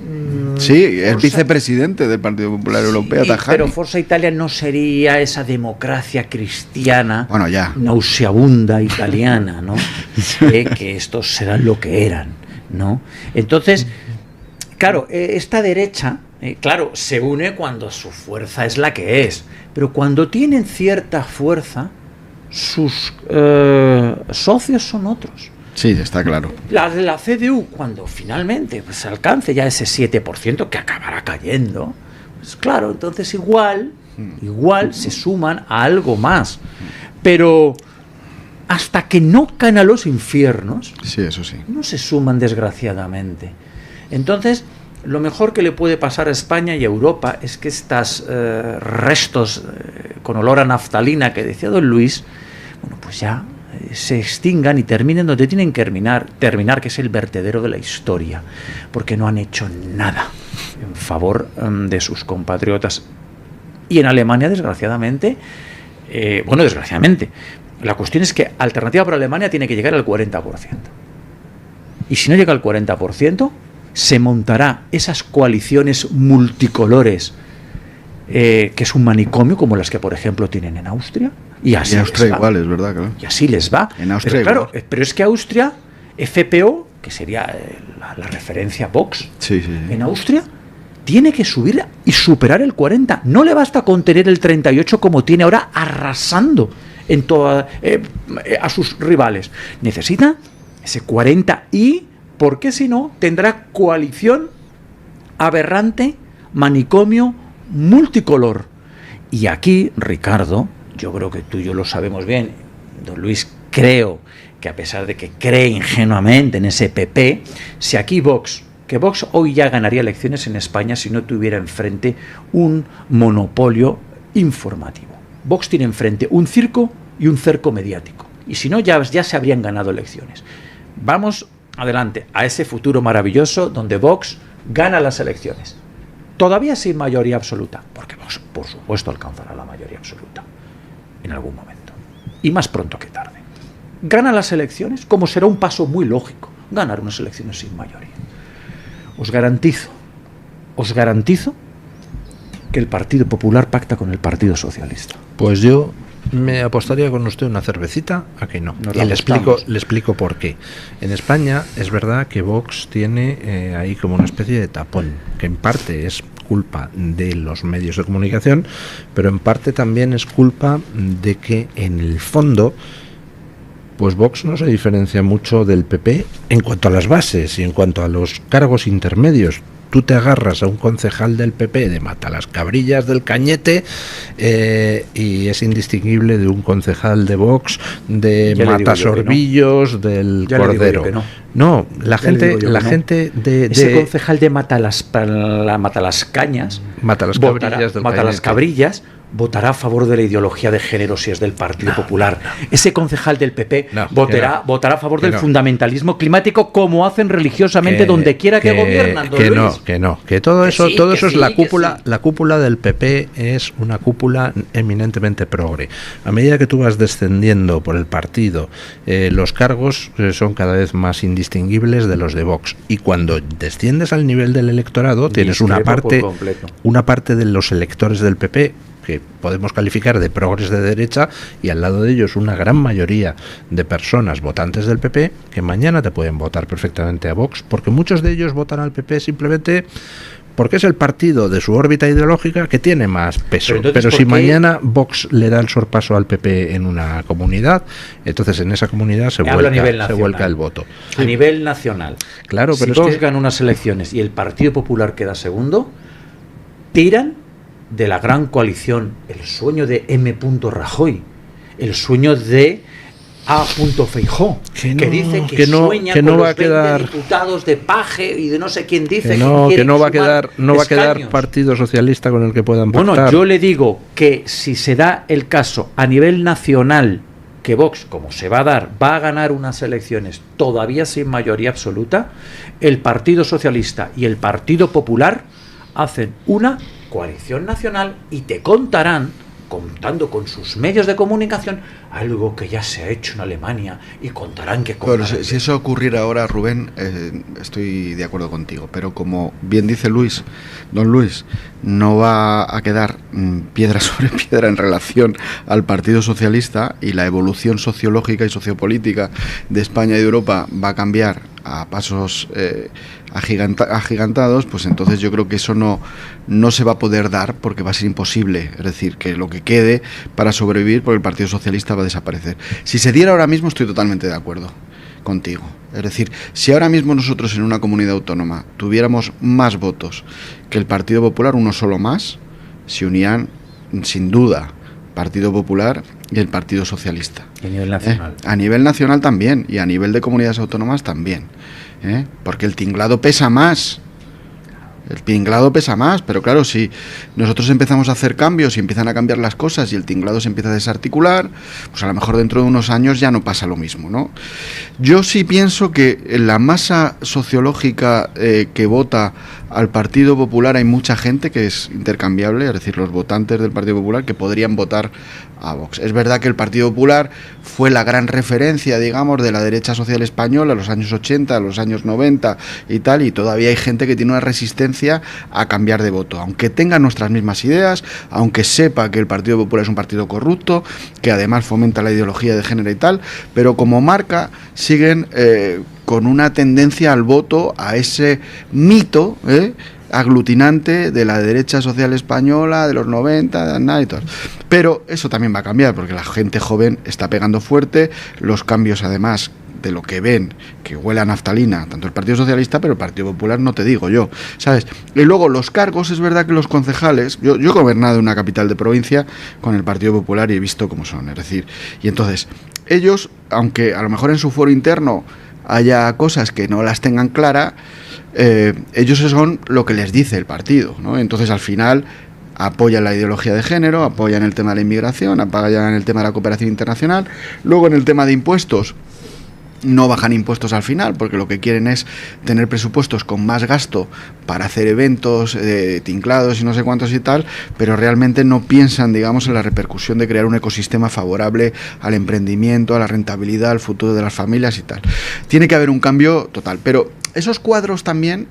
Sí, es vicepresidente del Partido Popular Europeo, Tajani. Pero Forza Italia no sería esa democracia cristiana, bueno, ya, nauseabunda italiana, ¿no? Que estos serán lo que eran, ¿no? Entonces, claro, esta derecha, claro, se une cuando su fuerza es la que es, pero cuando tienen cierta fuerza, sus socios son otros. Sí, está claro. La de la CDU, cuando finalmente se alcance ya ese 7% que acabará cayendo, pues claro, entonces igual se suman a algo más. Pero hasta que no caen a los infiernos, sí, eso sí, no se suman, desgraciadamente. Entonces, lo mejor que le puede pasar a España y a Europa es que estos restos con olor a naftalina que decía don Luis, bueno, pues ya se extingan y terminen donde tienen que terminar, que es el vertedero de la historia, porque no han hecho nada en favor de sus compatriotas. Y en Alemania, desgraciadamente, la cuestión es que Alternativa por Alemania tiene que llegar al 40%. Y si no llega al 40%, se montará esas coaliciones multicolores, que es un manicomio, como las que, por ejemplo, tienen en Austria. Y así en Austria igual, es verdad, claro. Y así les va. En Austria pero, claro, pero es que Austria, FPO, que sería la referencia Vox, sí. En Austria tiene que subir y superar el 40. No le basta con tener el 38 como tiene ahora, arrasando en a sus rivales. Necesita ese 40 y, porque si no, tendrá coalición aberrante, manicomio, multicolor. Y aquí, Ricardo, yo creo que tú y yo lo sabemos bien, don Luis, creo que a pesar de que cree ingenuamente en ese PP, si aquí Vox hoy ya ganaría elecciones en España si no tuviera enfrente un monopolio informativo. Vox tiene enfrente un circo y un cerco mediático, y si no ya se habrían ganado elecciones. Vamos adelante a ese futuro maravilloso donde Vox gana las elecciones, todavía sin mayoría absoluta, porque Vox, por supuesto, alcanzará la mayoría absoluta en algún momento, y más pronto que tarde. Gana las elecciones, como será un paso muy lógico, ganar unas elecciones sin mayoría. Os garantizo que el Partido Popular pacta con el Partido Socialista. Pues yo me apostaría con usted una cervecita a que no. Y le explico por qué. En España es verdad que Vox tiene ahí como una especie de tapón, que en parte es culpa de los medios de comunicación, pero en parte también es culpa de que en el fondo pues Vox no se diferencia mucho del PP en cuanto a las bases y en cuanto a los cargos intermedios. Tú te agarras a un concejal del PP de Matalascabrillas del Cañete y es indistinguible de un concejal de Vox de Matasorbillos del Cordero. No, la gente de ese concejal de Matalascañas, Matalascabrillas, votará a favor de la ideología de género si es del Partido Popular. Ese concejal del PP votará a favor del fundamentalismo climático, como hacen religiosamente donde quiera que gobiernan. Que todo eso es la cúpula. La cúpula del PP es una cúpula eminentemente progre. A medida que tú vas descendiendo por el partido, los cargos son cada vez más indistinguibles de los de Vox. Y cuando desciendes al nivel del electorado, tienes una parte de los electores del PP que podemos calificar de progres de derecha, y al lado de ellos una gran mayoría de personas votantes del PP que mañana te pueden votar perfectamente a Vox, porque muchos de ellos votan al PP simplemente porque es el partido de su órbita ideológica que tiene más peso. Pero si mañana Vox le da el sorpaso al PP en una comunidad, entonces en esa comunidad se vuelca el voto. A nivel nacional. Claro, pero si Vox gana unas elecciones y el Partido Popular queda segundo, tiran de la gran coalición, el sueño de M. Rajoy, el sueño de A. Feijó, que dice que sueña con los 20 diputados de Paje y de no sé quién dice que no va a quedar Partido Socialista con el que puedan pactar. Bueno, yo le digo que si se da el caso a nivel nacional que Vox, como se va a dar, va a ganar unas elecciones todavía sin mayoría absoluta, el Partido Socialista y el Partido Popular hacen una coalición nacional y te contarán contando con sus medios de comunicación algo que ya se ha hecho en Alemania y contarán que... Bueno, si eso ocurriera ahora, Rubén, estoy de acuerdo contigo, pero como bien dice don Luis, no va a quedar piedra sobre piedra en relación al Partido Socialista, y la evolución sociológica y sociopolítica de España y de Europa va a cambiar a pasos agigantados, pues entonces yo creo que eso no se va a poder dar, porque va a ser imposible. Es decir, que lo que quede para sobrevivir, porque el Partido Socialista va a desaparecer. Si se diera ahora mismo, estoy totalmente de acuerdo contigo. Es decir, si ahora mismo nosotros en una comunidad autónoma tuviéramos más votos que el Partido Popular, uno solo más, se unían sin duda Partido Popular y el Partido Socialista. A nivel nacional. A nivel nacional también, y a nivel de comunidades autónomas también. Porque el tinglado pesa más. El tinglado pesa más, pero claro, si nosotros empezamos a hacer cambios y empiezan a cambiar las cosas y el tinglado se empieza a desarticular, pues a lo mejor dentro de unos años ya no pasa lo mismo, ¿no? Yo sí pienso que en la masa sociológica que vota al Partido Popular hay mucha gente que es intercambiable, es decir, los votantes del Partido Popular que podrían votar a Vox. Es verdad que el Partido Popular fue la gran referencia, digamos, de la derecha social española a los años 80, a los años 90 y tal, y todavía hay gente que tiene una resistencia a cambiar de voto, aunque tenga nuestras mismas ideas, aunque sepa que el Partido Popular es un partido corrupto, que además fomenta la ideología de género y tal, pero como marca siguen con una tendencia al voto, a ese mito aglutinante de la derecha social española de los 90, de Aznar y todo. Pero eso también va a cambiar, porque la gente joven está pegando fuerte, los cambios además de lo que ven, que huele a naftalina, tanto el Partido Socialista, pero el Partido Popular no te digo yo, ¿sabes? Y luego los cargos, es verdad que los concejales, yo he gobernado en una capital de provincia con el Partido Popular y he visto cómo son, es decir, y entonces, ellos, aunque a lo mejor en su foro interno haya cosas que no las tengan claras, ellos son lo que les dice el partido, ¿no? Entonces al final apoyan la ideología de género, apoyan el tema de la inmigración, apoyan el tema de la cooperación internacional. Luego en el tema de impuestos no bajan impuestos al final, porque lo que quieren es tener presupuestos con más gasto para hacer eventos, tinklados y no sé cuántos y tal, pero realmente no piensan, digamos, en la repercusión de crear un ecosistema favorable al emprendimiento, a la rentabilidad, al futuro de las familias y tal. Tiene que haber un cambio total, pero esos cuadros también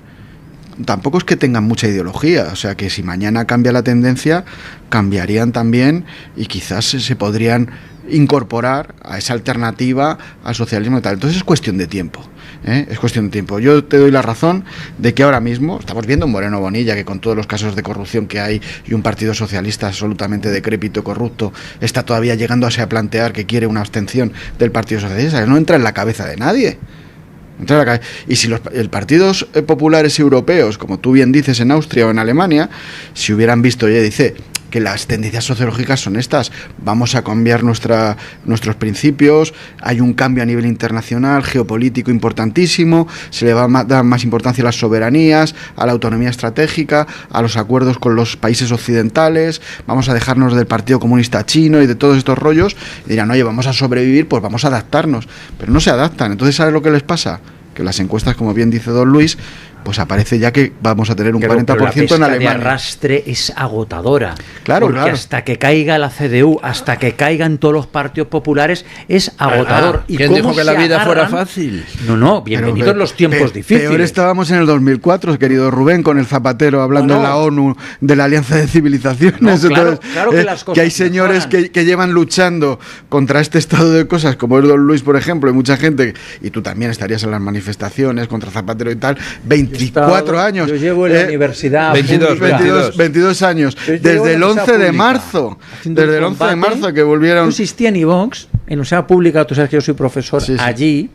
tampoco es que tengan mucha ideología, o sea que si mañana cambia la tendencia, cambiarían también y quizás se podrían incorporar a esa alternativa al socialismo y tal. Entonces es cuestión de tiempo, es cuestión de tiempo. Yo te doy la razón de que ahora mismo estamos viendo un Moreno Bonilla que con todos los casos de corrupción que hay y un partido socialista absolutamente decrépito, corrupto, está todavía llegándose a plantear que quiere una abstención del Partido Socialista. No entra en la cabeza de nadie. Y si los partidos populares europeos, como tú bien dices, en Austria o en Alemania, si hubieran visto, ya dice que las tendencias sociológicas son estas, vamos a cambiar nuestros principios, hay un cambio a nivel internacional, geopolítico importantísimo, se le va a dar más importancia a las soberanías, a la autonomía estratégica, a los acuerdos con los países occidentales, vamos a dejarnos del Partido Comunista Chino y de todos estos rollos, y dirán, oye, vamos a sobrevivir, pues vamos a adaptarnos, pero no se adaptan. Entonces, ¿sabes lo que les pasa? Que las encuestas, como bien dice don Luis, pues aparece ya que vamos a tener un 40% en Alemania. La de arrastre es agotadora. Claro, porque hasta que caiga la CDU, hasta que caigan todos los partidos populares, es agotador. ¿Y ¿quién dijo que la vida fuera fácil? No, bienvenidos los tiempos difíciles. Peor estábamos en el 2004, querido Rubén, con el Zapatero hablando en la ONU de la Alianza de Civilizaciones. Claro que las cosas que hay señores que llevan luchando contra este estado de cosas, como es don Luis, por ejemplo, y mucha gente, y tú también estarías en las manifestaciones contra Zapatero y tal, 24 años. Yo llevo en la universidad 22 años. Desde el 11 de marzo. Desde el 11 de marzo que volvieron. No existía ni Vox. En la universidad pública, tú sabes que yo soy profesor allí,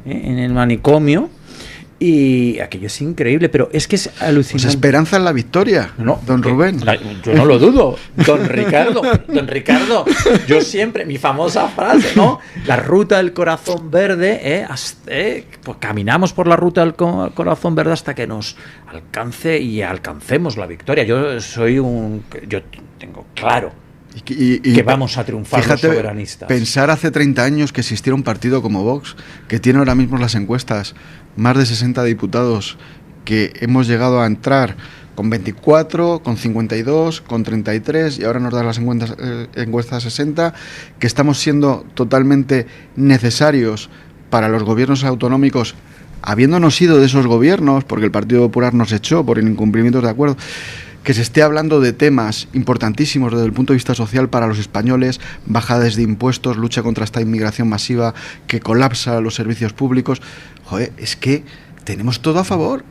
en el manicomio. Y aquello es increíble, pero es que es alucinante. Pues esperanza en la victoria, don Rubén. Yo no lo dudo. Don Ricardo, yo siempre, mi famosa frase, ¿no? La ruta del corazón verde, pues caminamos por la ruta del corazón verde hasta que nos alcance y alcancemos la victoria. Yo tengo claro que vamos a triunfar, fíjate, los soberanistas. Pensar hace 30 años que existiera un partido como Vox, que tiene ahora mismo las encuestas más de 60 diputados, que hemos llegado a entrar con 24, con 52, con 33 y ahora nos dan las encuestas 60, que estamos siendo totalmente necesarios para los gobiernos autonómicos, habiéndonos ido de esos gobiernos, porque el Partido Popular nos echó por incumplimientos de acuerdo, que se esté hablando de temas importantísimos desde el punto de vista social para los españoles, bajadas de impuestos, lucha contra esta inmigración masiva que colapsa los servicios públicos. Joder, es que tenemos todo a favor.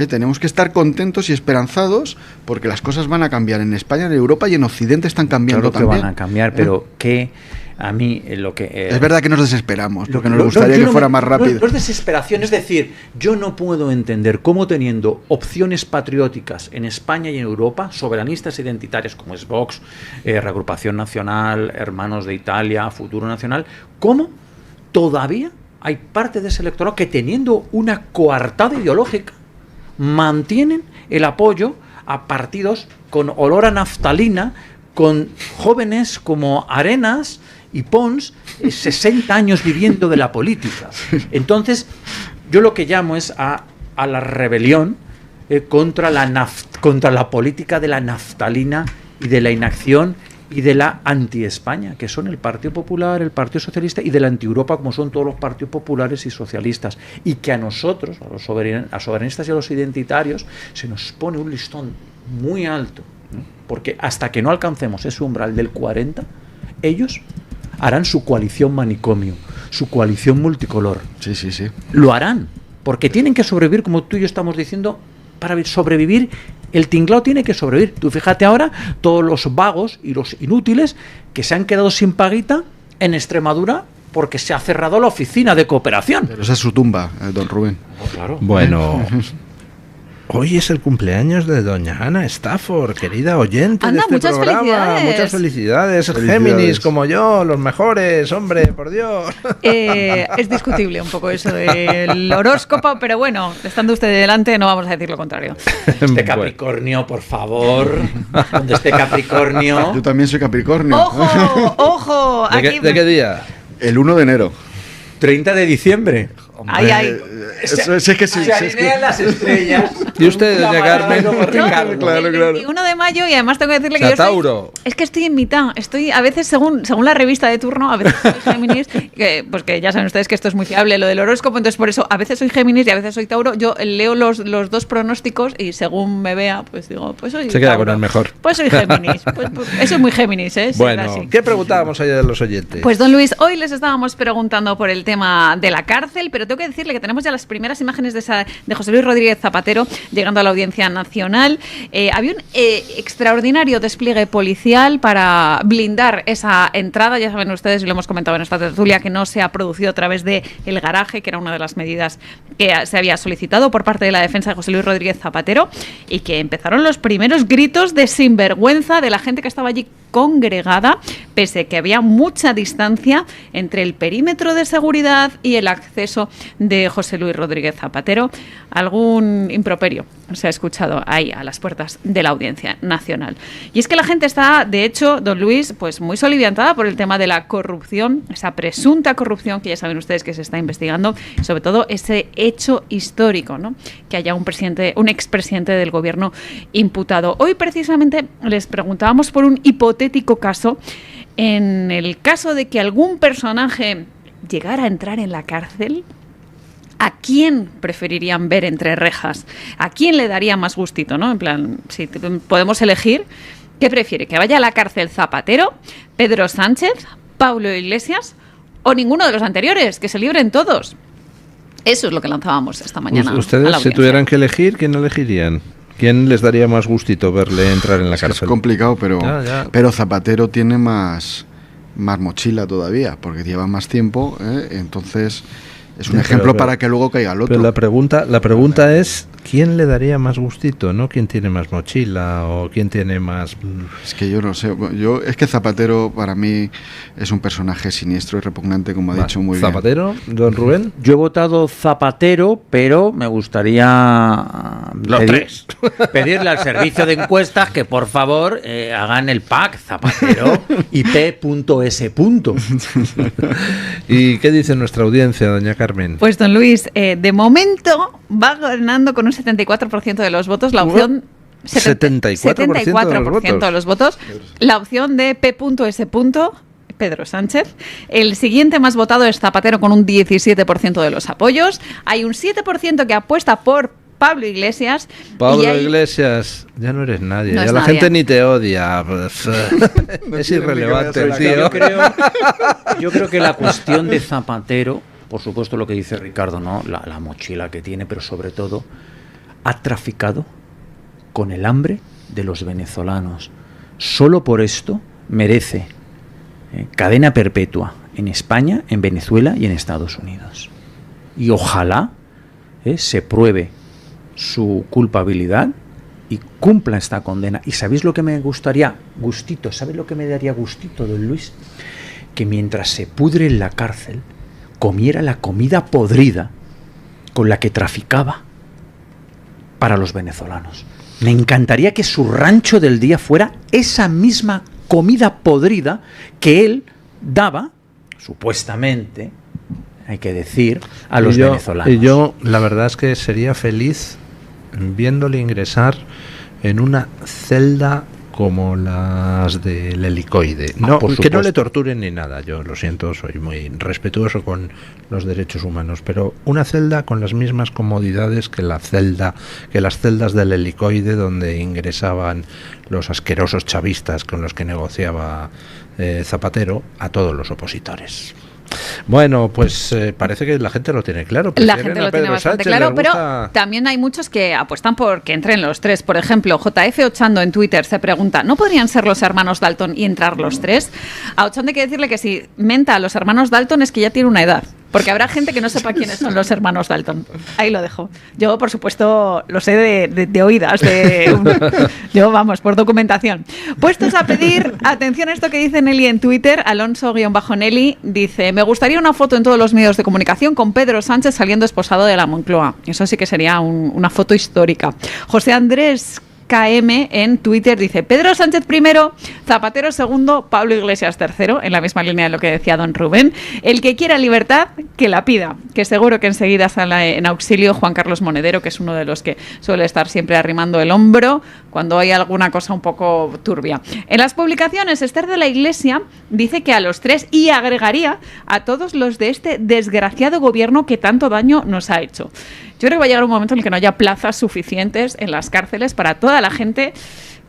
Tenemos que estar contentos y esperanzados porque las cosas van a cambiar en España, en Europa y en Occidente están cambiando también. Claro que van a cambiar, pero que a mí lo que... es verdad que nos desesperamos porque nos gustaría que fuera más rápido. No es desesperación, es decir, yo no puedo entender cómo teniendo opciones patrióticas en España y en Europa, soberanistas identitarias como es Vox, Reagrupación Nacional, Hermanos de Italia, Futuro Nacional, cómo todavía hay parte de ese electorado que teniendo una coartada ideológica mantienen el apoyo a partidos con olor a naftalina, con jóvenes como Arenas y Pons, 60 años viviendo de la política. Entonces, yo lo que llamo es a la rebelión contra la política de la naftalina y de la inacción y de la anti-España, que son el Partido Popular, el Partido Socialista y de la anti-Europa, como son todos los partidos populares y socialistas, y que a nosotros, a los soberanistas y a los identitarios, se nos pone un listón muy alto, ¿no? Porque hasta que no alcancemos ese umbral del 40, ellos harán su coalición manicomio, su coalición multicolor. Sí, sí, sí. Lo harán, porque tienen que sobrevivir, como tú y yo estamos diciendo. Para sobrevivir, el tinglao tiene que sobrevivir. Tú fíjate ahora, todos los vagos y los inútiles que se han quedado sin paguita en Extremadura porque se ha cerrado la oficina de cooperación. Pero esa es su tumba, don Rubén. Oh, claro. Bueno, hoy es el cumpleaños de doña Ana Stafford, querida oyente. Anda, de este muchas programa. felicidades. Muchas felicidades. Géminis como yo, los mejores, hombre, por Dios. Es discutible un poco eso del horóscopo, pero bueno, estando usted delante no vamos a decir lo contrario. Este Capricornio, por favor. Donde esté Capricornio. Yo también soy Capricornio. ¡Ojo! ¡Ojo! ¿De qué día? El 1 de enero. 30 de diciembre. Ay, ay. Eso es que sí. Se alinean las estrellas. ¿Y usted, doña Carmen? El 21 de mayo, y además tengo que decirle que yo Tauro. Es que estoy en mitad. Estoy a veces, según la revista de turno, a veces soy Géminis, pues que ya saben ustedes que esto es muy fiable, lo del horóscopo, entonces por eso a veces soy Géminis y a veces soy Tauro. Yo leo los dos pronósticos y según me vea, pues digo, pues soy Se queda Tauro. con el mejor. Pues soy Géminis. Pues eso es muy Géminis, ¿eh? Bueno, así. ¿qué preguntábamos ayer a los oyentes? Pues don Luis, hoy les estábamos preguntando por el tema de la cárcel, pero tengo que decirle que tenemos ya las primeras imágenes de José Luis Rodríguez Zapatero llegando a la Audiencia Nacional. Había un extraordinario despliegue policial para blindar esa entrada. Ya saben ustedes, y lo hemos comentado en esta tertulia, que no se ha producido a través del garaje, que era una de las medidas que se había solicitado por parte de la defensa de José Luis Rodríguez Zapatero, y que empezaron los primeros gritos de sinvergüenza de la gente que estaba allí congregada, pese que había mucha distancia entre el perímetro de seguridad y el acceso de José Luis Rodríguez Zapatero. Algún improperio se ha escuchado ahí a las puertas de la Audiencia Nacional. Y es que la gente está, de hecho, don Luis, pues muy soliviantada por el tema de la corrupción, esa presunta corrupción que ya saben ustedes que se está investigando, y sobre todo ese hecho histórico, ¿no? Que haya un expresidente del gobierno imputado. Hoy precisamente les preguntábamos por un hipotético caso, en el caso de que algún personaje llegara a entrar en la cárcel, ¿a quién preferirían ver entre rejas? ¿A quién le daría más gustito, no? En plan, si podemos elegir, ¿qué prefiere? ¿Que vaya a la cárcel Zapatero, Pedro Sánchez, Pablo Iglesias o ninguno de los anteriores? Que se libren todos. Eso es lo que lanzábamos esta mañana. Ustedes, si tuvieran que elegir, ¿quién elegirían? ¿Quién les daría más gustito verle entrar en la cárcel? Es complicado, pero Zapatero tiene más mochila todavía, porque lleva más tiempo, entonces es un ejemplo para que luego caiga el otro. Pero la pregunta es, ¿quién le daría más gustito? ¿No? ¿Quién tiene más mochila o quién tiene más...? Es que yo no sé. Es que Zapatero para mí es un personaje siniestro y repugnante, como ha dicho muy bien. ¿Zapatero, don Rubén? Yo he votado Zapatero, pero me gustaría pedirle al servicio de encuestas que por favor hagan el pack Zapatero y P.S. ¿Y qué dice nuestra audiencia, doña Carmen? Pues don Luis, de momento va ganando con un 74% de los votos la opción 74% de los votos. La opción de P.S. Pedro Sánchez. El siguiente más votado es Zapatero con un 17% de los apoyos. Hay un 7% que apuesta por Pablo Iglesias. Iglesias, ya no eres nadie. No ya es la nadie. gente ni te odia. Es irrelevante el tío. Yo creo que la cuestión de Zapatero, por supuesto lo que dice Ricardo, ¿no? La mochila que tiene, pero sobre todo ha traficado con el hambre de los venezolanos. Solo por esto merece cadena perpetua en España, en Venezuela y en Estados Unidos. Y ojalá se pruebe su culpabilidad y cumpla esta condena. ¿Y sabéis lo que me gustaría? Gustito, ¿sabéis lo que me daría gustito, don Luis? Que mientras se pudre en la cárcel, comiera la comida podrida con la que traficaba para los venezolanos. Me encantaría que su rancho del día fuera esa misma comida podrida que él daba, supuestamente, hay que decir, a los venezolanos. Y yo, la verdad es que sería feliz viéndole ingresar en una celda como las del Helicoide. No, que no le torturen ni nada. Yo lo siento, soy muy respetuoso con los derechos humanos, pero una celda con las mismas comodidades que las celdas del Helicoide donde ingresaban los asquerosos chavistas con los que negociaba Zapatero a todos los opositores. Bueno, pues parece que la gente lo tiene claro. La gente lo tiene bastante claro, pero también hay muchos que apuestan por que entren los tres. Por ejemplo, JF Ochando en Twitter se pregunta, ¿no podrían ser los hermanos Dalton y entrar los tres? A Ochando hay que decirle que si menta a los hermanos Dalton es que ya tiene una edad. Porque habrá gente que no sepa quiénes son los hermanos Dalton. Ahí lo dejo. Yo, por supuesto, lo sé de oídas. Yo, vamos, por documentación. Puestos a pedir, atención a esto que dice Nelly en Twitter, Alonso-Nelly dice, me gustaría una foto en todos los medios de comunicación con Pedro Sánchez saliendo esposado de la Moncloa. Eso sí que sería una foto histórica. José Andrés KM en Twitter dice, Pedro Sánchez primero, Zapatero segundo, Pablo Iglesias tercero, en la misma línea de lo que decía don Rubén. El que quiera libertad, que la pida, que seguro que enseguida sale en auxilio Juan Carlos Monedero, que es uno de los que suele estar siempre arrimando el hombro cuando hay alguna cosa un poco turbia. En las publicaciones, Esther de la Iglesia dice que a los tres, y agregaría a todos los de este desgraciado gobierno que tanto daño nos ha hecho. Yo creo que va a llegar un momento en el que no haya plazas suficientes en las cárceles para toda la gente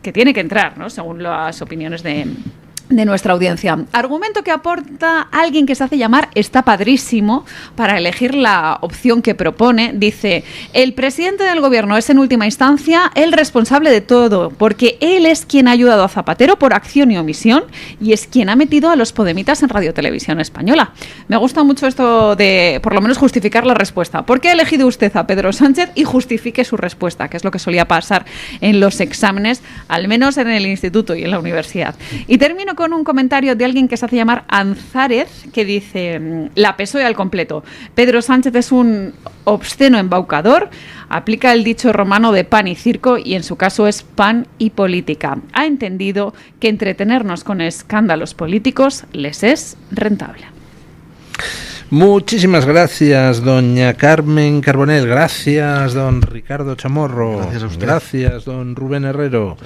que tiene que entrar, ¿no? Según las opiniones de nuestra audiencia. Argumento que aporta alguien que se hace llamar Está Padrísimo para elegir la opción que propone. Dice, el presidente del gobierno es en última instancia el responsable de todo, porque él es quien ha ayudado a Zapatero por acción y omisión y es quien ha metido a los podemitas en Radio Televisión Española. Me gusta mucho esto de, por lo menos, justificar la respuesta. ¿Por qué ha elegido usted a Pedro Sánchez? Y justifique su respuesta, que es lo que solía pasar en los exámenes, al menos en el instituto y en la universidad. Y termino con un comentario de alguien que se hace llamar Anzárez, que dice, la PSOE al completo. Pedro Sánchez es un obsceno embaucador, aplica el dicho romano de pan y circo y en su caso es pan y política. Ha entendido que entretenernos con escándalos políticos les es rentable. Muchísimas gracias, doña Carmen Carbonell. Gracias, don Ricardo Chamorro. Gracias a usted. Gracias, don Rubén Herrero.